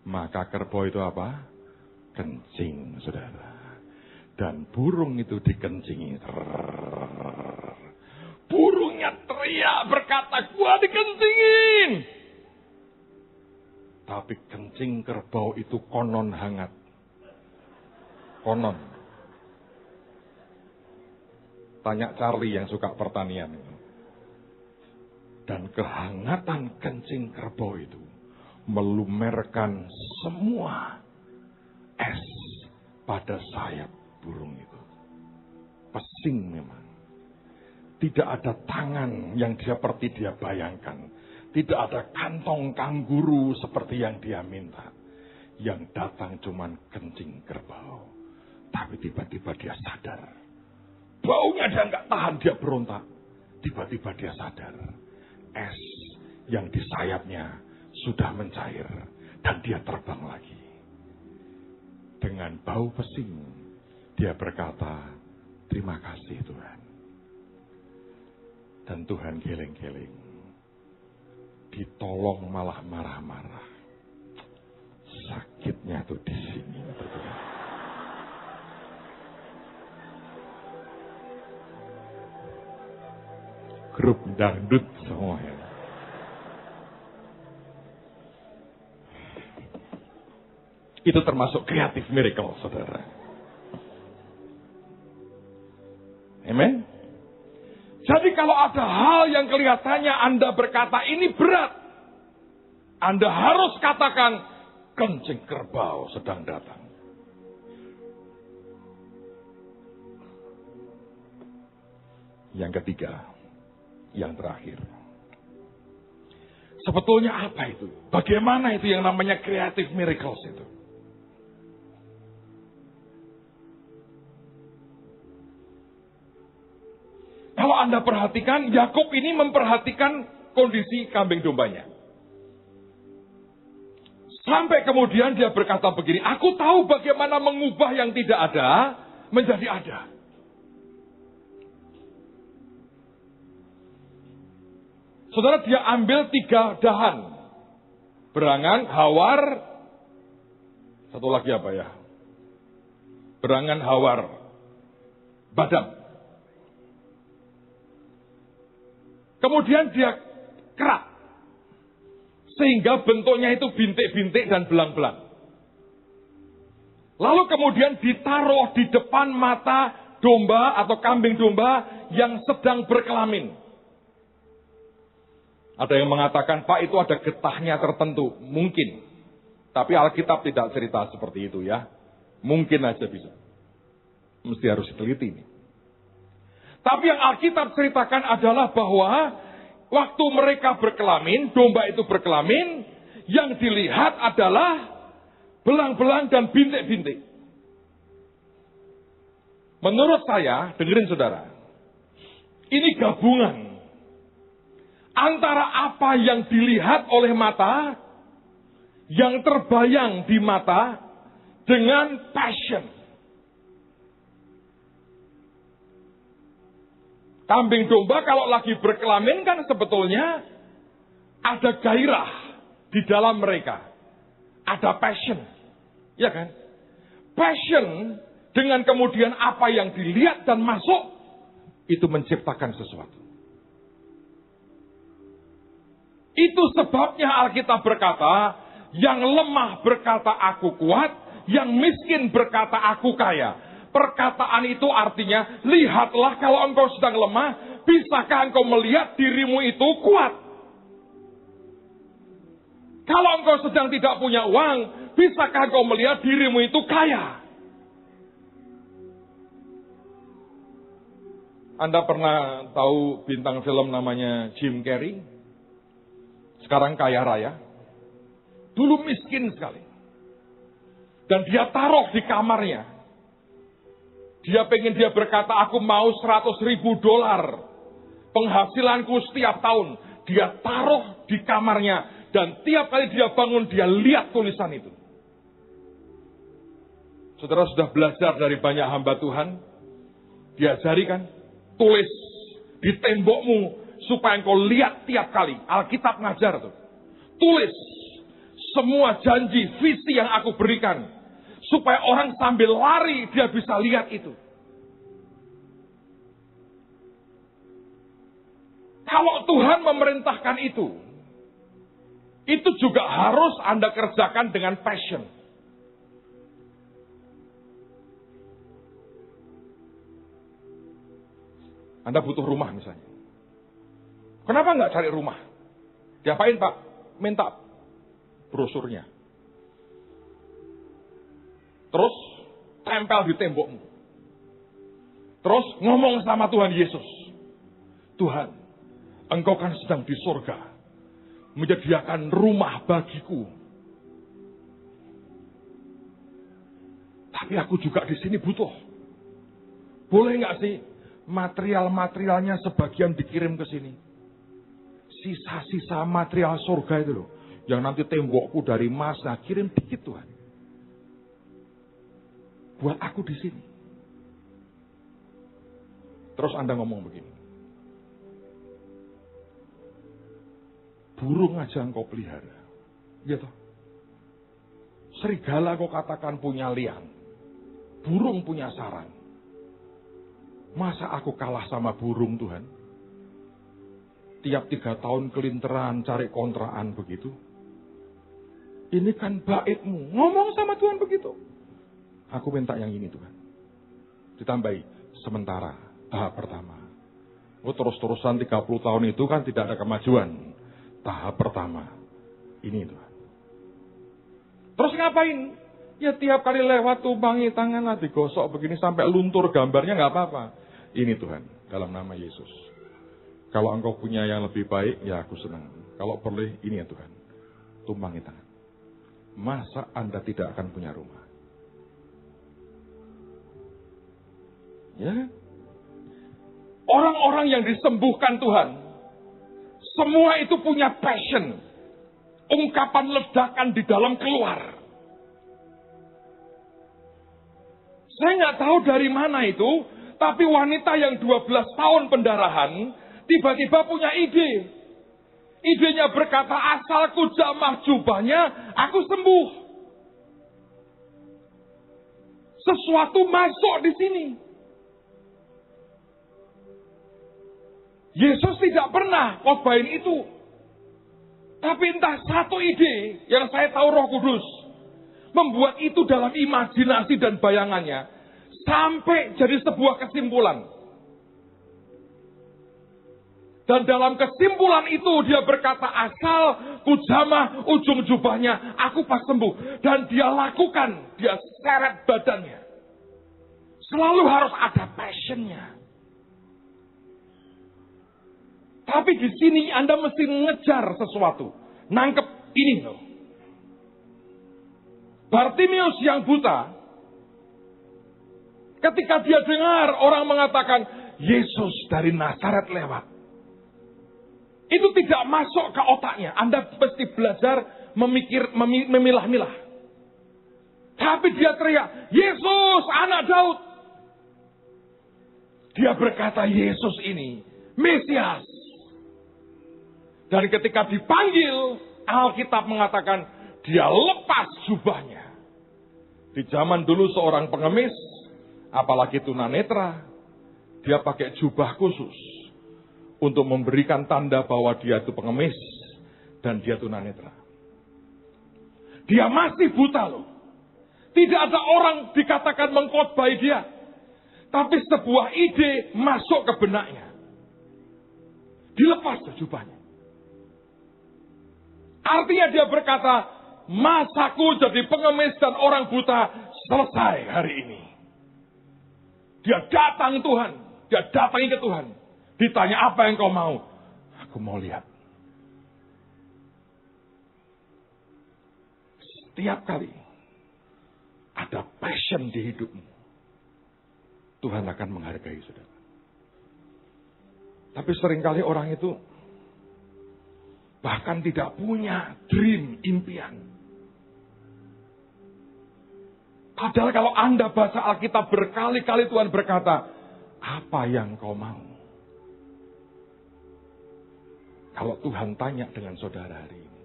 Maka kerbau itu apa? Kencing, saudara. Dan burung itu dikencingi. Burungnya teriak berkata, gua dikencingin. Tapi kencing kerbau itu konon hangat. Konon. Tanya Charlie yang suka pertanian. Dan kehangatan kencing kerbau itu melumerkan semua es pada sayap burung itu. Pesing memang. Tidak ada tangan yang seperti dia bayangkan. Tidak ada kantong kanguru seperti yang dia minta. Yang datang cuman kencing kerbau. Tapi tiba-tiba dia sadar. Baunya dia nggak tahan, dia berontak. Tiba-tiba dia sadar. Es yang di sayapnya sudah mencair. Dan dia terbang lagi. Dengan bau pesing, dia berkata, terima kasih Tuhan. Dan Tuhan geleng-geleng. Ditolong malah marah-marah. Sakit nyatu di sini. Grup dangdut semuanya. Itu termasuk kreatif miracle, saudara. Amen. Jadi kalau ada hal yang kelihatannya Anda berkata ini berat, Anda harus katakan kencing kerbau sedang datang. Yang ketiga, yang terakhir. Sebetulnya apa itu? Bagaimana itu yang namanya creative miracles itu? Kalau Anda perhatikan, Yakub ini memperhatikan kondisi kambing dombanya. Sampai kemudian dia berkata begini, aku tahu bagaimana mengubah yang tidak ada menjadi ada. Saudara, dia ambil 3 dahan. Berangan, hawar, satu lagi apa ya? Berangan, hawar, badam. Kemudian dia kerak. Sehingga bentuknya itu bintik-bintik dan belang-belang. Lalu kemudian ditaruh di depan mata domba atau kambing domba yang sedang berkelamin. Ada yang mengatakan, Pak, itu ada getahnya tertentu. Mungkin. Tapi Alkitab tidak cerita seperti itu ya. Mungkin aja bisa. Mesti harus diteliti ini. Tapi yang Alkitab ceritakan adalah bahwa waktu mereka berkelamin, domba itu berkelamin, yang dilihat adalah belang-belang dan bintik-bintik. Menurut saya, dengerin saudara, ini gabungan antara apa yang dilihat oleh mata, yang terbayang di mata, dengan passion. Kambing domba kalau lagi berkelamin kan sebetulnya ada gairah di dalam mereka. Ada passion. Ya kan? Passion dengan kemudian apa yang dilihat dan masuk, itu menciptakan sesuatu. Itu sebabnya Alkitab berkata, yang lemah berkata aku kuat, yang miskin berkata aku kaya. Perkataan itu artinya, lihatlah kalau engkau sedang lemah, bisakah engkau melihat dirimu itu kuat? Kalau engkau sedang tidak punya uang, bisakah engkau melihat dirimu itu kaya? Anda pernah tahu bintang film namanya Jim Carrey? Sekarang kaya raya. Dulu miskin sekali. Dan dia taruh di kamarnya. Dia berkata, aku mau $100.000 penghasilanku setiap tahun. Dia taruh di kamarnya. Dan tiap kali dia bangun, dia lihat tulisan itu. Saudara sudah belajar dari banyak hamba Tuhan. Diajari kan? Tulis di tembokmu supaya engkau lihat tiap kali. Alkitab ngajar tuh. Tulis semua janji, visi yang aku berikan. Supaya orang sambil lari, dia bisa lihat itu. Kalau Tuhan memerintahkan itu juga harus Anda kerjakan dengan passion. Anda butuh rumah misalnya. Kenapa nggak cari rumah? Diapain Pak? Minta brosurnya. Terus tempel di tembokmu. Terus ngomong sama Tuhan Yesus. Tuhan, Engkau kan sedang di surga. Menyediakan rumah bagiku. Tapi aku juga di sini butuh. Boleh nggak sih material-materialnya sebagian dikirim ke sini? Sisa-sisa material surga itu loh. Yang nanti tembokku dari emas, nah kirim dikit Tuhan. Buat aku di sini. Terus Anda ngomong begini. Burung aja engkau pelihara. Iya toh? Serigala kau katakan punya liang. Burung punya sarang. Masa aku kalah sama burung, Tuhan? Tiap 3 tahun kelinteran cari kontraan begitu. Ini kan baitmu. Ngomong sama Tuhan begitu. Aku minta yang ini, Tuhan. Ditambahi sementara tahap pertama. Oh, terus-terusan 30 tahun itu kan tidak ada kemajuan. Tahap pertama. Ini, Tuhan. Terus ngapain? Ya tiap kali lewat tumpangi tanganlah digosok begini sampai luntur gambarnya nggak apa-apa. Ini Tuhan, dalam nama Yesus. Kalau engkau punya yang lebih baik, ya aku senang. Kalau perlu, ini ya Tuhan. Tumpangi tangan. Masa Anda tidak akan punya rumah? Ya. Orang-orang yang disembuhkan Tuhan, semua itu punya passion. Ungkapan ledakan di dalam keluar. Saya nggak tahu dari mana itu, tapi wanita yang 12 tahun pendarahan, tiba-tiba punya ide. Idenya berkata, asalku jamah jubahnya, aku sembuh. Sesuatu masuk di sini. Yesus tidak pernah khotbahin itu. Tapi entah satu ide yang saya tahu Roh Kudus membuat itu dalam imajinasi dan bayangannya sampai jadi sebuah kesimpulan. Dan dalam kesimpulan itu dia berkata, asal ku jamah ujung jubahnya, aku pas sembuh. Dan dia lakukan, dia seret badannya. Selalu harus ada passionnya. Tapi di sini Anda mesti ngejar sesuatu. Nangkep ini loh. Bartimius yang buta, ketika dia dengar orang mengatakan, Yesus dari Nazaret lewat. Itu tidak masuk ke otaknya. Anda mesti belajar memilah-milah. Tapi dia teriak, Yesus anak Daud. Dia berkata, Yesus ini Mesias. Dan ketika dipanggil, Alkitab mengatakan, dia lepas jubahnya. Di zaman dulu seorang pengemis, apalagi tunanetra, dia pakai jubah khusus untuk memberikan tanda bahwa dia itu pengemis dan dia tunanetra. Dia masih buta loh. Tidak ada orang dikatakan mengkhotbah dia. Tapi sebuah ide masuk ke benaknya. Dilepas jubahnya. Artinya dia berkata, masaku jadi pengemis dan orang buta selesai hari ini. Dia datangi Tuhan. Dia datangi ke Tuhan. Ditanya apa yang kau mau? Aku mau lihat. Setiap kali ada passion di hidupmu, Tuhan akan menghargai saudara. Tapi seringkali orang itu bahkan tidak punya dream, impian. Padahal kalau Anda baca Alkitab berkali-kali Tuhan berkata, apa yang kau mau? Kalau Tuhan tanya dengan saudara hari ini,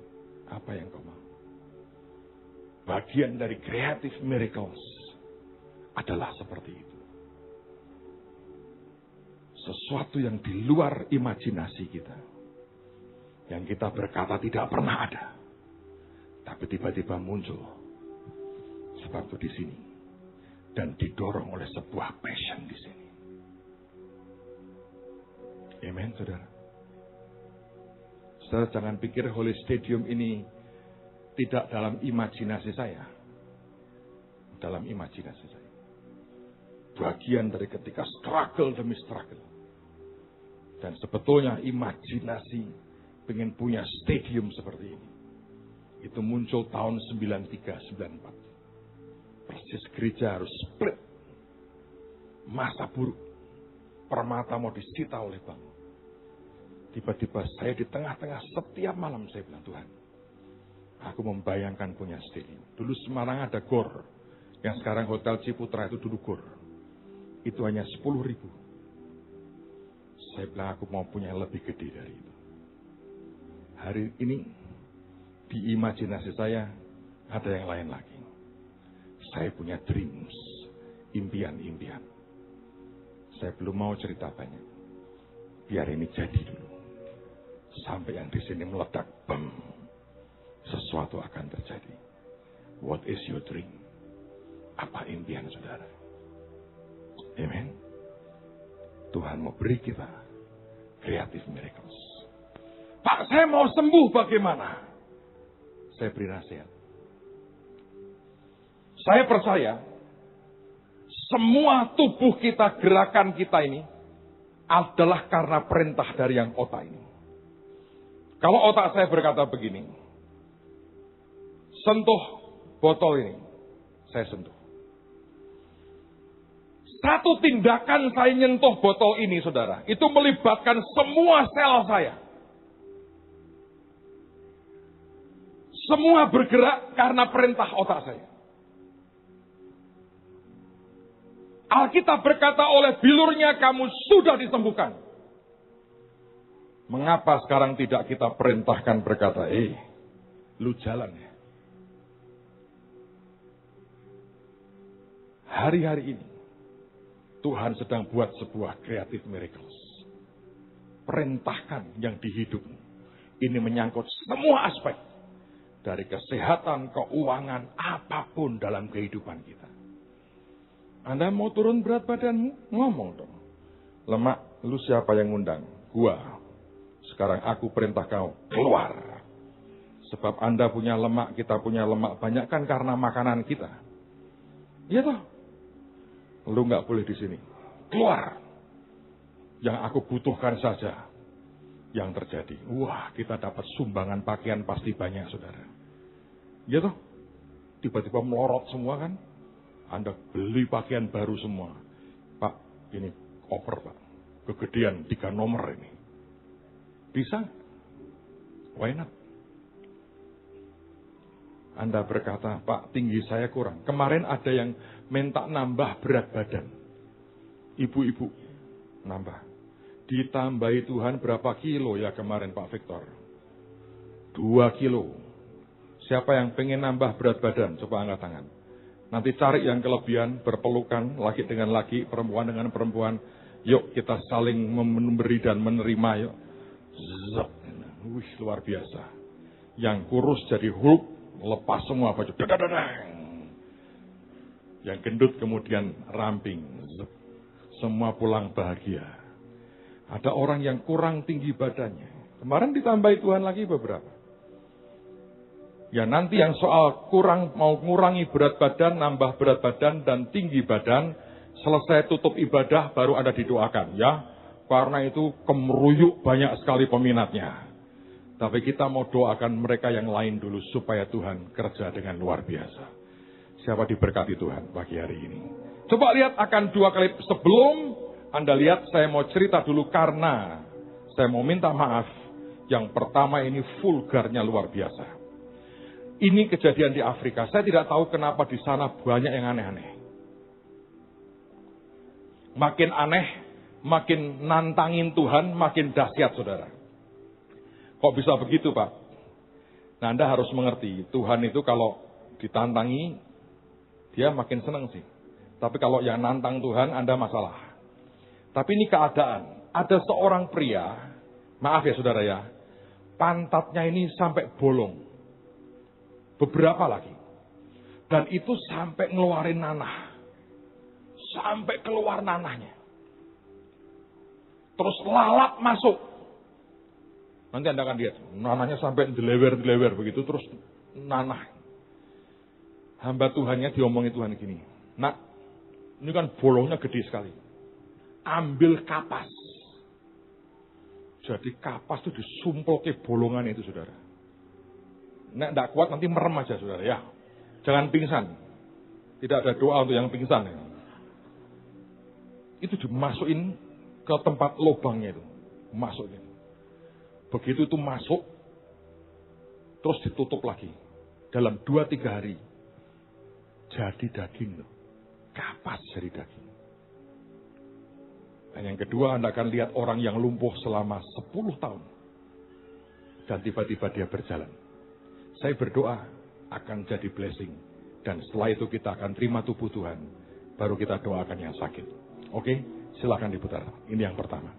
apa yang kau mau? Bagian dari creative miracles adalah seperti itu. Sesuatu yang di luar imajinasi kita. Yang kita berkata tidak pernah ada. Tapi tiba-tiba muncul. Sebab itu di sini. Dan didorong oleh sebuah passion di sini. Amen, saudara. Saudara jangan pikir Holy Stadium ini tidak dalam imajinasi saya. Dalam imajinasi saya. Bagian dari ketika struggle demi struggle. Dan sebetulnya imajinasi pengen punya stadium seperti ini. Itu muncul tahun 93-94. Persis gereja harus split. Masa buruk. Permata mau disita oleh bank. Tiba-tiba saya di tengah-tengah setiap malam saya bilang, Tuhan, aku membayangkan punya stadium. Dulu Semarang ada GOR. Yang sekarang Hotel Ciputra itu dulu GOR. Itu hanya 10.000. Saya bilang aku mau punya yang lebih gede dari itu. Hari ini di imajinasi saya ada yang lain lagi. Saya punya dreams, impian-impian. Saya belum mau cerita banyak. Biar ini jadi dulu. Sampai yang di sini meledak, bam. Sesuatu akan terjadi. What is your dream? Apa impian saudara? Amen. Tuhan mau beri kita creative miracles. Pak, saya mau sembuh bagaimana? Saya beri nasihat. Saya percaya semua tubuh kita, gerakan kita ini adalah karena perintah dari yang otak ini. Kalau otak saya berkata begini, sentuh botol ini, saya sentuh. Satu tindakan saya nyentuh botol ini, saudara, itu melibatkan semua sel saya. Semua bergerak karena perintah otak saya. Alkitab berkata, oleh bilurnya kamu sudah disembuhkan. Mengapa sekarang tidak kita perintahkan berkata, lu jalan ya. Hari-hari ini, Tuhan sedang buat sebuah creative miracles. Perintahkan yang di hidupmu. Ini menyangkut semua aspek. Dari kesehatan, keuangan, apapun dalam kehidupan kita. Anda mau turun berat badanmu? Ngomong dong. Lemak, lu siapa yang ngundang? Gua. Sekarang aku perintah kau, keluar. Sebab Anda punya lemak, kita punya lemak. Banyak kan karena makanan kita. Iya toh? Lu gak boleh di sini. Keluar. Yang aku butuhkan saja yang terjadi. Wah, kita dapat sumbangan pakaian pasti banyak, saudara. Iya toh? Tiba-tiba melorot semua kan? Anda beli pakaian baru semua. Pak, ini over Pak. Kegedean 3 nomor ini. Bisa? Why not? Anda berkata, Pak, tinggi saya kurang. Kemarin ada yang minta nambah berat badan. Ibu-ibu, nambah. Ditambahi Tuhan berapa kilo ya kemarin Pak Victor? 2 kilo. Siapa yang pengen nambah berat badan? Coba angkat tangan. Nanti cari yang kelebihan, berpelukan, laki dengan laki, perempuan dengan perempuan. Yuk kita saling memberi dan menerima yuk. Zep. Wih, luar biasa. Yang kurus jadi Hulk, lepas semua baju. Yang gendut kemudian ramping. Zep. Semua pulang bahagia. Ada orang yang kurang tinggi badannya. Kemarin ditambahi Tuhan lagi beberapa. Ya nanti yang soal mau ngurangi berat badan, nambah berat badan dan tinggi badan, selesai tutup ibadah baru ada didoakan ya. Karena itu kemeruyuk banyak sekali peminatnya. Tapi kita mau doakan mereka yang lain dulu supaya Tuhan kerja dengan luar biasa. Siapa diberkati Tuhan pagi hari ini. Coba lihat akan 2 klip sebelum Anda lihat, saya mau cerita dulu karena saya mau minta maaf. Yang pertama ini vulgarnya luar biasa. Ini kejadian di Afrika. Saya tidak tahu kenapa di sana banyak yang aneh-aneh. Makin aneh, makin nantangin Tuhan, makin dahsyat saudara. Kok bisa begitu Pak? Nah Anda harus mengerti, Tuhan itu kalau ditantangi, dia makin senang sih. Tapi kalau yang nantang Tuhan, Anda masalah. Tapi ini keadaan. Ada seorang pria, maaf ya saudara ya, pantatnya ini sampai bolong. Beberapa lagi. Dan itu sampai ngeluarin nanah. Sampai keluar nanahnya. Terus lalat masuk. Nanti Anda akan lihat. Nanahnya sampai dilewer-dilewer begitu. Terus nanah. Hamba Tuhannya diomongin Tuhan gini. Nak, ini kan bolongnya gede sekali. Ambil kapas. Jadi kapas itu disumpul ke bolongan itu saudara. Nek tidak kuat nanti merem aja saudara ya. Jangan pingsan. Tidak ada doa untuk yang pingsan ya. Itu dimasukin ke tempat lubangnya itu. Masukin. Begitu itu masuk. Terus ditutup lagi. Dalam 2-3 hari. Jadi daging loh. Kapas jadi daging. Dan yang kedua Anda akan lihat orang yang lumpuh selama 10 tahun. Dan tiba-tiba dia berjalan. Saya berdoa akan jadi blessing Dan setelah itu kita akan terima tubuh Tuhan. Baru kita doakan yang sakit. Oke, silakan diputar. Ini yang pertama.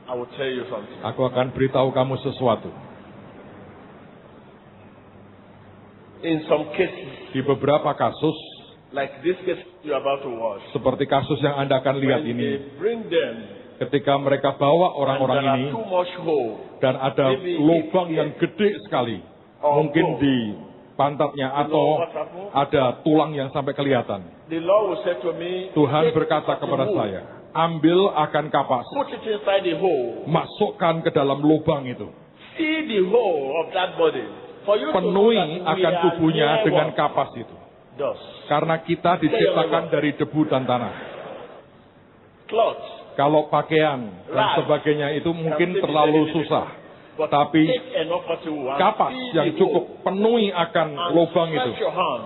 I will tell you something. Aku akan beritahu kamu sesuatu. In some cases, Di beberapa kasus, like this case you're about to watch, seperti kasus yang Anda akan lihat when ini, they bring them, ketika mereka bawa and orang-orang there ini, are too much hole, dan ada lubang yang gede sekali, mungkin di pantatnya atau ada tulang yang sampai kelihatan. the Lord will say to me, Tuhan "Take berkata the kepada wood, saya, ambil akan kapas, put it inside the hole, masukkan ke dalam lubang itu, see the hole of that body, for you to know penuhi that we akan are tubuhnya near dengan what? kapas itu. Dust, Karena kita diciptakan dari debu dan tanah. cloth, Kalau pakaian dan sebagainya itu mungkin terlalu susah. but Tapi take enough of the wood and kapas see yang the cukup hole, penuhi akan and lubang stretch itu. your hand,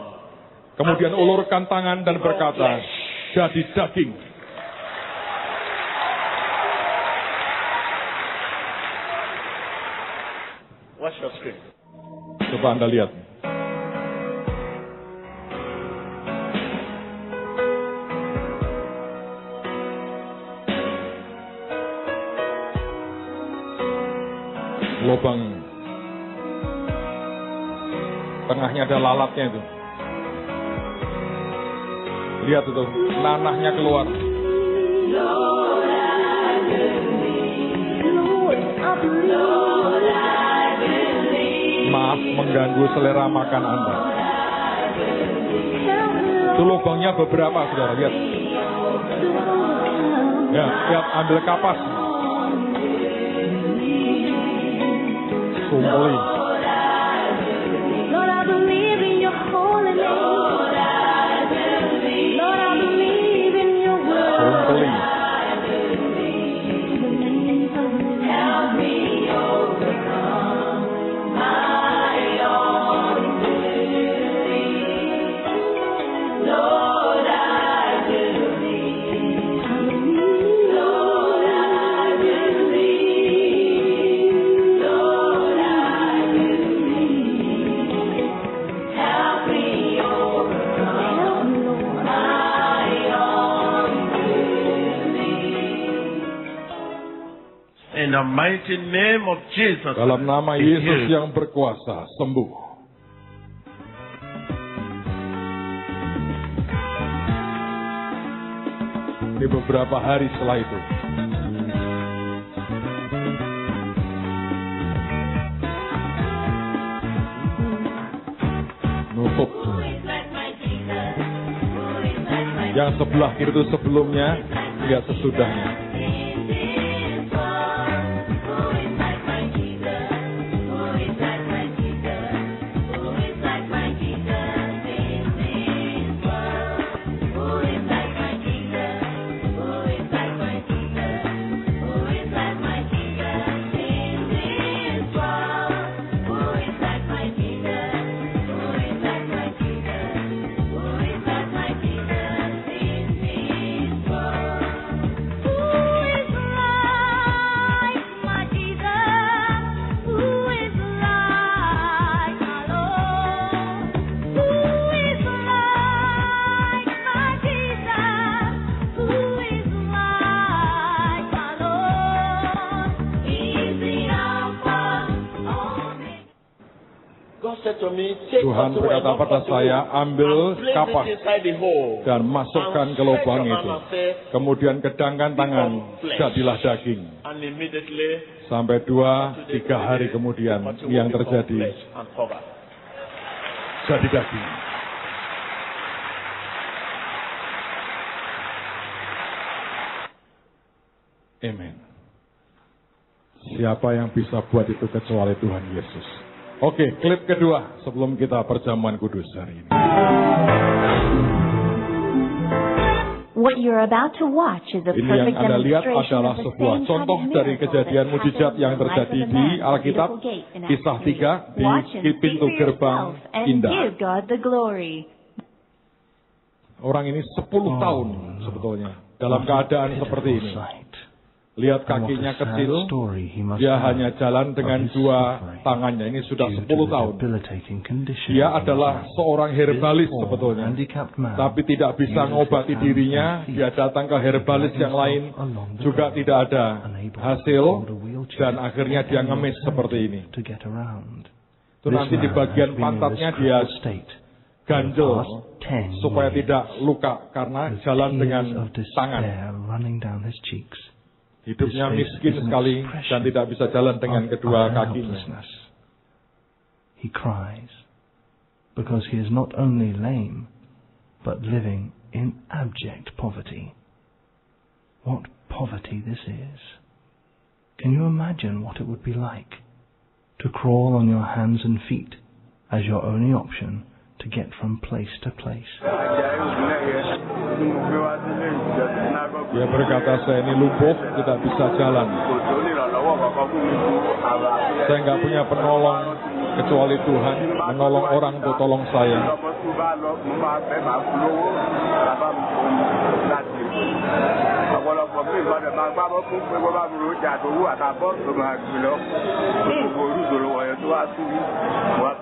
Kemudian ulurkan tangan dan berkata, jadi daging. watch your screen. Coba Anda lihat. Lubang. Tengahnya ada lalatnya itu. Lihat itu, nanahnya keluar. Maaf mengganggu selera makan Anda. Itu lubangnya beberapa, saudara. Lihat. Ya, lihat, ambil kapas. Kumpuli. Kumpuli. In the mighty name of Jesus. Dalam nama Yesus yang berkuasa, sembuh. Di beberapa hari setelah itu, nutup. Yang sebelah kiri itu sebelumnya, lihat sesudahnya. Tuhan berkata pada saya, ambil kapas dan masukkan ke lubang itu. Kemudian kedangkan tangan, jadilah daging. Sampai 2-3 hari kemudian yang terjadi, jadi daging. Amin. Siapa yang bisa buat itu kecuali Tuhan Yesus? Oke, klip kedua sebelum kita perjamuan kudus hari ini. What you're about to watch is a Ini yang perfect Anda lihat demonstration adalah of the sebuah same kind contoh of dari miracle kejadian that mujizat happened yang in the life terjadi of the di man at the Alkitab, beautiful gate in Acts Kisah 3. 3 di Watch and see pintu for gerbang yourself and indah. give God the glory. Orang ini 10 tahun sebetulnya dalam keadaan seperti ini. Lihat And what kakinya a sad kecil, story he must dia have hanya jalan dengan of his dua suffering tangannya. Ini sudah due 10 to the tahun. debilitating condition Dia of his adalah leg. seorang herbalis This poor, sebetulnya. handicapped man Tapi tidak bisa uses mengobati his hands dirinya, and feet dia datang ke herbalis to yang drag lain, himself along the juga road, tidak ada unable to hasil, hold a wheelchair dan akhirnya dia and ngemis seperti ini. to get around. Itu This nanti di man bagian has been in pantatnya this dia crippled state ganjel, for the past 10 supaya years, tidak luka, karena with jalan tears dengan of tangan. despair running down his cheeks. Hidupnya His face miskin is an sekali expression dan tidak bisa jalan dengan of kedua utter kakinya. helplessness. He cries because he is not only lame, but living in abject poverty. What poverty this is! Can you imagine what it would be like to crawl on your hands and feet as your only option to get from place to place? Dia berkata, saya ini lumpuh, tidak bisa jalan. Saya nggak punya penolong kecuali Tuhan, menolong orang untuk tolong saya.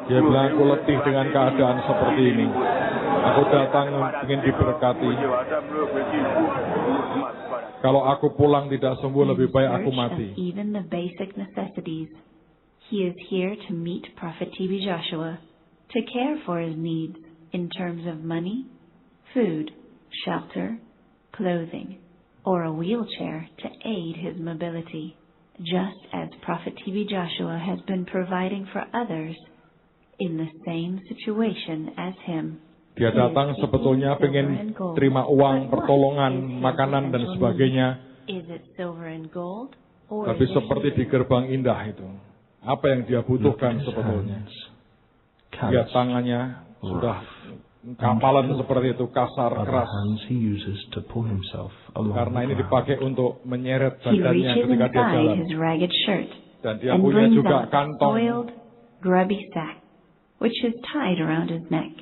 Dia bilang, aku letih dengan keadaan seperti ini. Aku datang ingin diberkati. Kalau aku pulang tidak sembuh, lebih baik aku mati. Even the basic necessities. He is here to meet Prophet T.B. Joshua, to care for his needs in terms of money, food, shelter, clothing, or a wheelchair to aid his mobility, just as Prophet T.B. Joshua has been providing for others in the same situation as him. Dia datang sebetulnya pengen terima uang, pertolongan, makanan, dan sebagainya. Tapi seperti di gerbang indah itu, apa yang dia butuhkan sebetulnya? Lihat tangannya sudah kapalan seperti itu, kasar, keras. Karena ini dipakai untuk menyeret badannya ketika dia jalan. Dan dia punya juga kantong. Grubby sack, which is tied around his neck.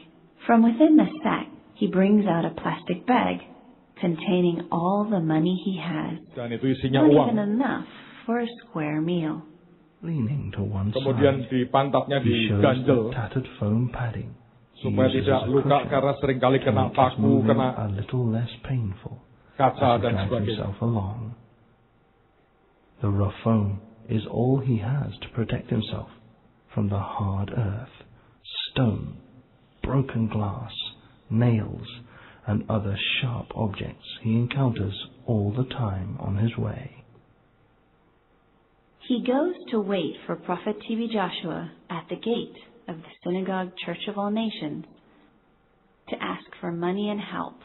From within the sack, he brings out a plastic bag containing all the money he has. Dan itu isinya Not uang. even enough for a square meal. Leaning to one Kemudian side, di pantatnya he shows diganjel the tattered foam padding. supaya tidak luka karena seringkali kena paku, kena a little less painful kaca as he dan drags sebagainya. himself along. The rough foam is all he has to protect himself from the hard earth, stone, broken glass, nails, and other sharp objects he encounters all the time on his way. He goes to wait for Prophet T.B. Joshua at the gate of the Synagogue Church of All Nations to ask for money and help,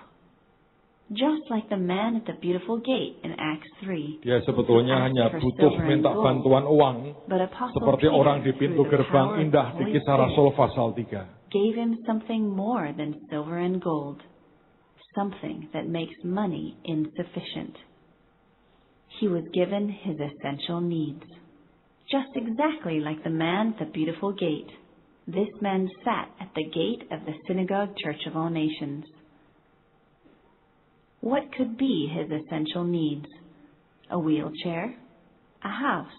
just like the man at the beautiful gate in Acts 3. Dia sebetulnya hanya butuh minta bantuan uang, seperti orang di pintu gerbang indah di Kisah Rasul pasal 3. Gave him something more than silver and gold, something that makes money insufficient. He was given his essential needs, just exactly like the man at the beautiful gate. This man sat at the gate of the Synagogue Church of All Nations. What could be his essential needs? A wheelchair? A house?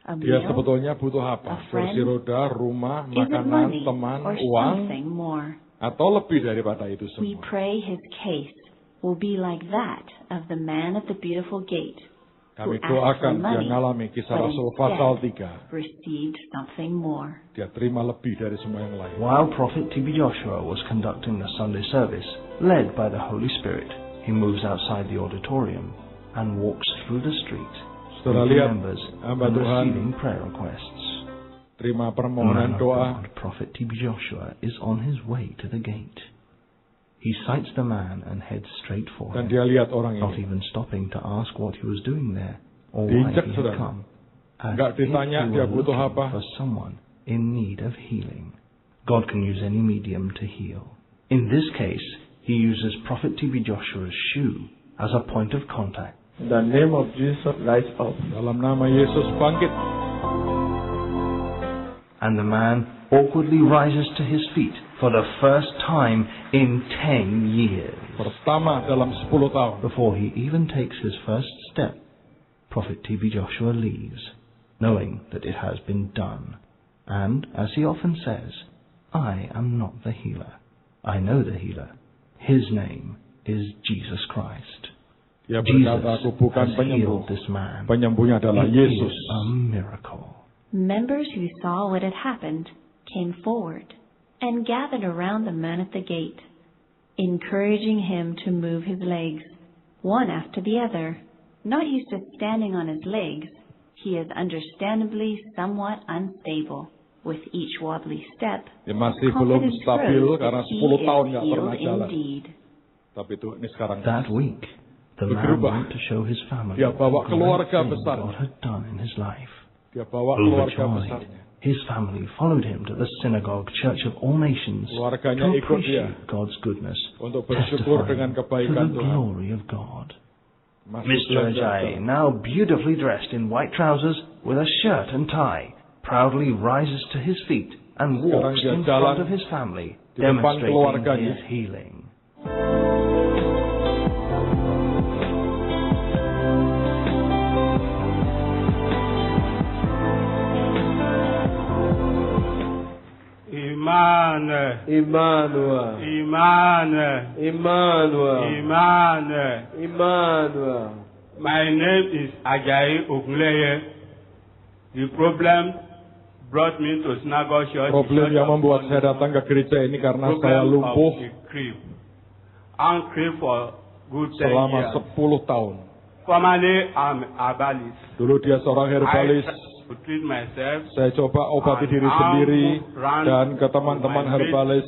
A Dia meal? sebetulnya butuh apa? A friend? Kursi roda, rumah, Is it makanan, money teman, or uang, something more? atau lebih daripada itu We semua. pray his case will be like that of the man at the beautiful gate, Kami who asked for doakan dia money, mengalami Kisah but Rasul pasal instead 3. received something more. Dia terima lebih dari semua yang lain. While Prophet T.B. Joshua was conducting the Sunday service, led by the Holy Spirit, he moves outside the auditorium and walks through the street, Saudara greeting lihat, members hamba and Tuhan receiving prayer requests. terima The man permohonan of doa. God, Prophet T.B. Joshua, is on his way to the gate. He sights the man and heads straight for Dan him, dia lihat orang not ini. even stopping to ask what he was doing there or why Diinjak, he had saudara. come, as Nggak if ditanya he dia were butuh looking apa. for someone in need of healing. God can use any medium to heal. In this case, he uses Prophet T.B. Joshua's shoe as a point of contact. In the name of Jesus, rise up. Dalam nama Yesus bangkit. And the man awkwardly rises to his feet for the first time in 10 years. Pertama dalam 10 tahun. Before he even takes his first step, Prophet T.B. Joshua leaves, knowing that it has been done. And, as he often says, I am not the healer. I know the healer. His name is Jesus Christ. Dia Jesus berkata, aku bukan has penyembuh. healed this man. Penyembuhnya adalah It Yesus. is a miracle. Members who saw what had happened came forward and gathered around the man at the gate, encouraging him to move his legs, one after the other. Not used to standing on his legs, he is understandably somewhat unstable. With each wobbly step, Dia masih belum confidence stabil grows karena that he 10 tahun is nggak healed pernah jalan. indeed. Tapi itu ini sekarang. That week, the man Berubah. went to show his family Dia bawa the keluarga great thing besarnya. God had done in his life. Dia bawa keluarga Overjoyed, besarnya. his family followed him to the synagogue, Church of All Nations, Keluarganya to ikut dia appreciate God's goodness, untuk bersyukur dengan testifying to kebaikan the Tuhan. glory of God. Masuk Mr. Ajayi, now beautifully dressed in white trousers with a shirt and tie, proudly rises to his feet and walks dia in jalan front of his family, di depan demonstrating keluarganya. his healing. Emmanuel. Emmanuel. Emmanuel. Emmanuel. Emmanuel. Emmanuel. My name is Ajayi Ogunleye. The problem brought me to Synagogue Church. Problem yang membuat saya datang ke gereja ini karena saya lumpuh I'm crippled for good 10 selama years. 10 tahun. Formerly, I'm a herbalist. Dulu dia seorang herbalis. I to treat myself. Saya coba obati diri sendiri dan ke teman-teman herbalis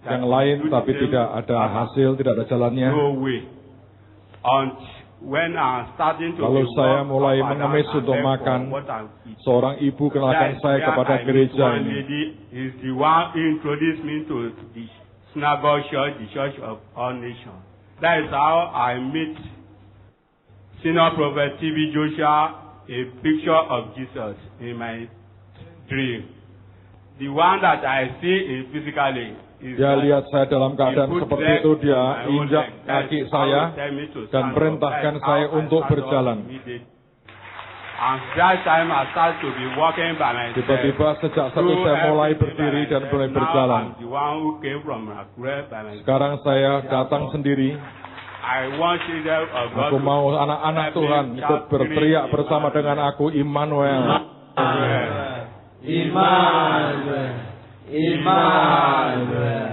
yang lain, tapi tidak ada hasil, tidak ada jalannya. No way. And when I'm starting to Lalu saya walk mulai up and mengemis down and untuk beg for makan. what I eat. Seorang ibu kenalkan saya kepada gereja One ini. lady is the one who introduced me to the synagogue church, the Church of All Nations. That is how I meet Senior Prophet T.B. Joshua, a picture of Jesus in my dream. The one that I see physically is Dia that lihat saya dalam keadaan he put seperti leg itu, on dia my own injak leg. That kaki is how saya he tell me to dan stand up. perintahkan That is saya how I untuk stand up berjalan. immediately. And that time I start to be walking by myself. Tiba-tiba sejak satu saya mulai berdiri dan mulai berjalan. Now I'm the one who came from Akure by myself. Sekarang saya datang sendiri. I want children of God Aku to mau anak-anak Tuhan ikut berteriak bersama dengan aku, Immanuel. Emmanuel. Emmanuel.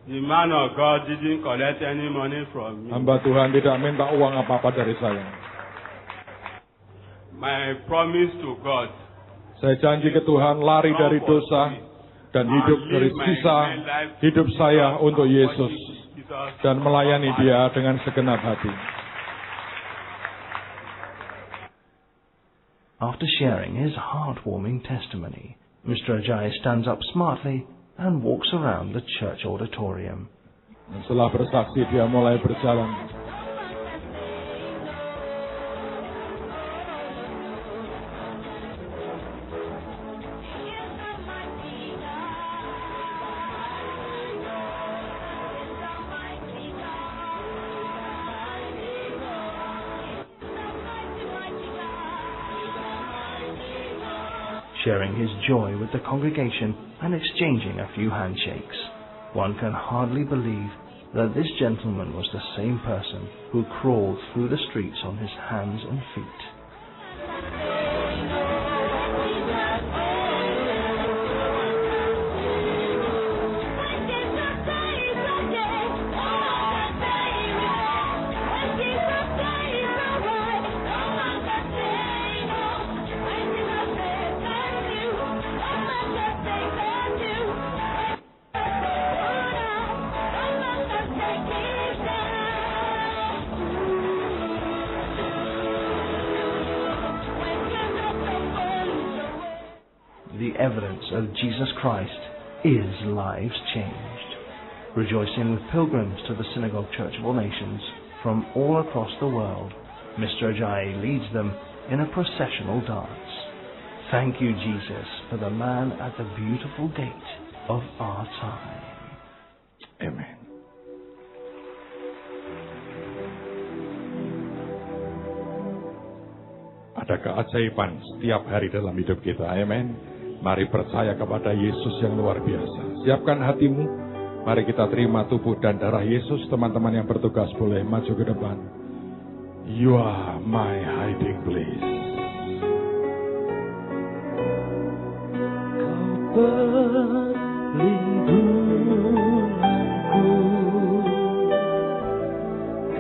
The man of God didn't collect any money from me. Hamba Tuhan tidak minta uang apa-apa dari saya. My promise to God. Saya janji ke Tuhan lari dari dosa dan hidup dari sisa hidup saya untuk Yesus dan melayani Dia dengan segenap hati. After sharing his heartwarming testimony, Mr. Ajayi stands up smartly and walks around the church auditorium. Dan setelah bersaksi, dia mulai berjalan. Sharing his joy with the congregation and exchanging a few handshakes, one can hardly believe that this gentleman was the same person who crawled through the streets on his hands and feet. The evidence of Jesus Christ is lives changed. Rejoicing with pilgrims to the Synagogue Church of All Nations from all across the world, Mr. Ajayi leads them in a processional dance. Thank you, Jesus, for the man at the beautiful gate of our time. Amen. ada keajaiban setiap hari dalam hidup kita. Amin. Mari percaya kepada Yesus yang luar biasa. Siapkan hatimu. Mari kita terima tubuh dan darah Yesus. Teman-teman yang bertugas boleh maju ke depan. You are my hiding place. Perlindunganku,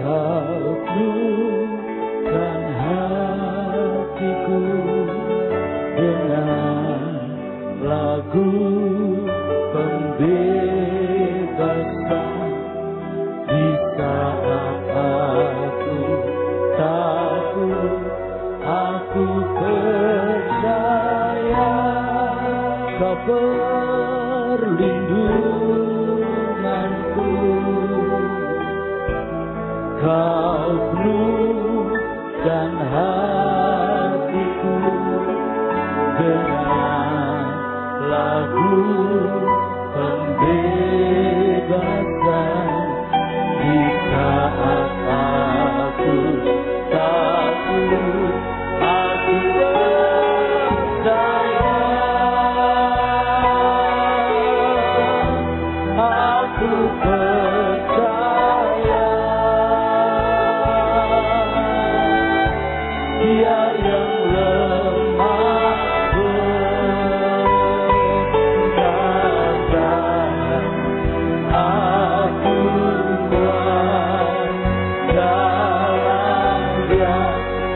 Kau penuhkan hatiku dengan lagu pembebasan di saat aku takut, aku percaya Kau perlindunganku, Kau penuhkan hatiku dengan lagu pembebasan di saat aku takut, aku percaya. Aku percaya Dia yang lemah berkata, aku kuat dalam Dia.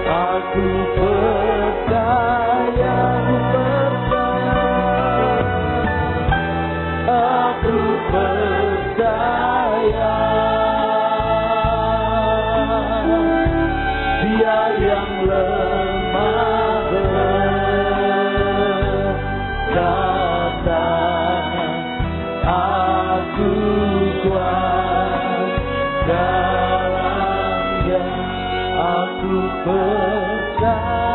Aku percaya, aku percaya Dia yang lemah berkata, aku kuat dalam Dia. Aku percaya.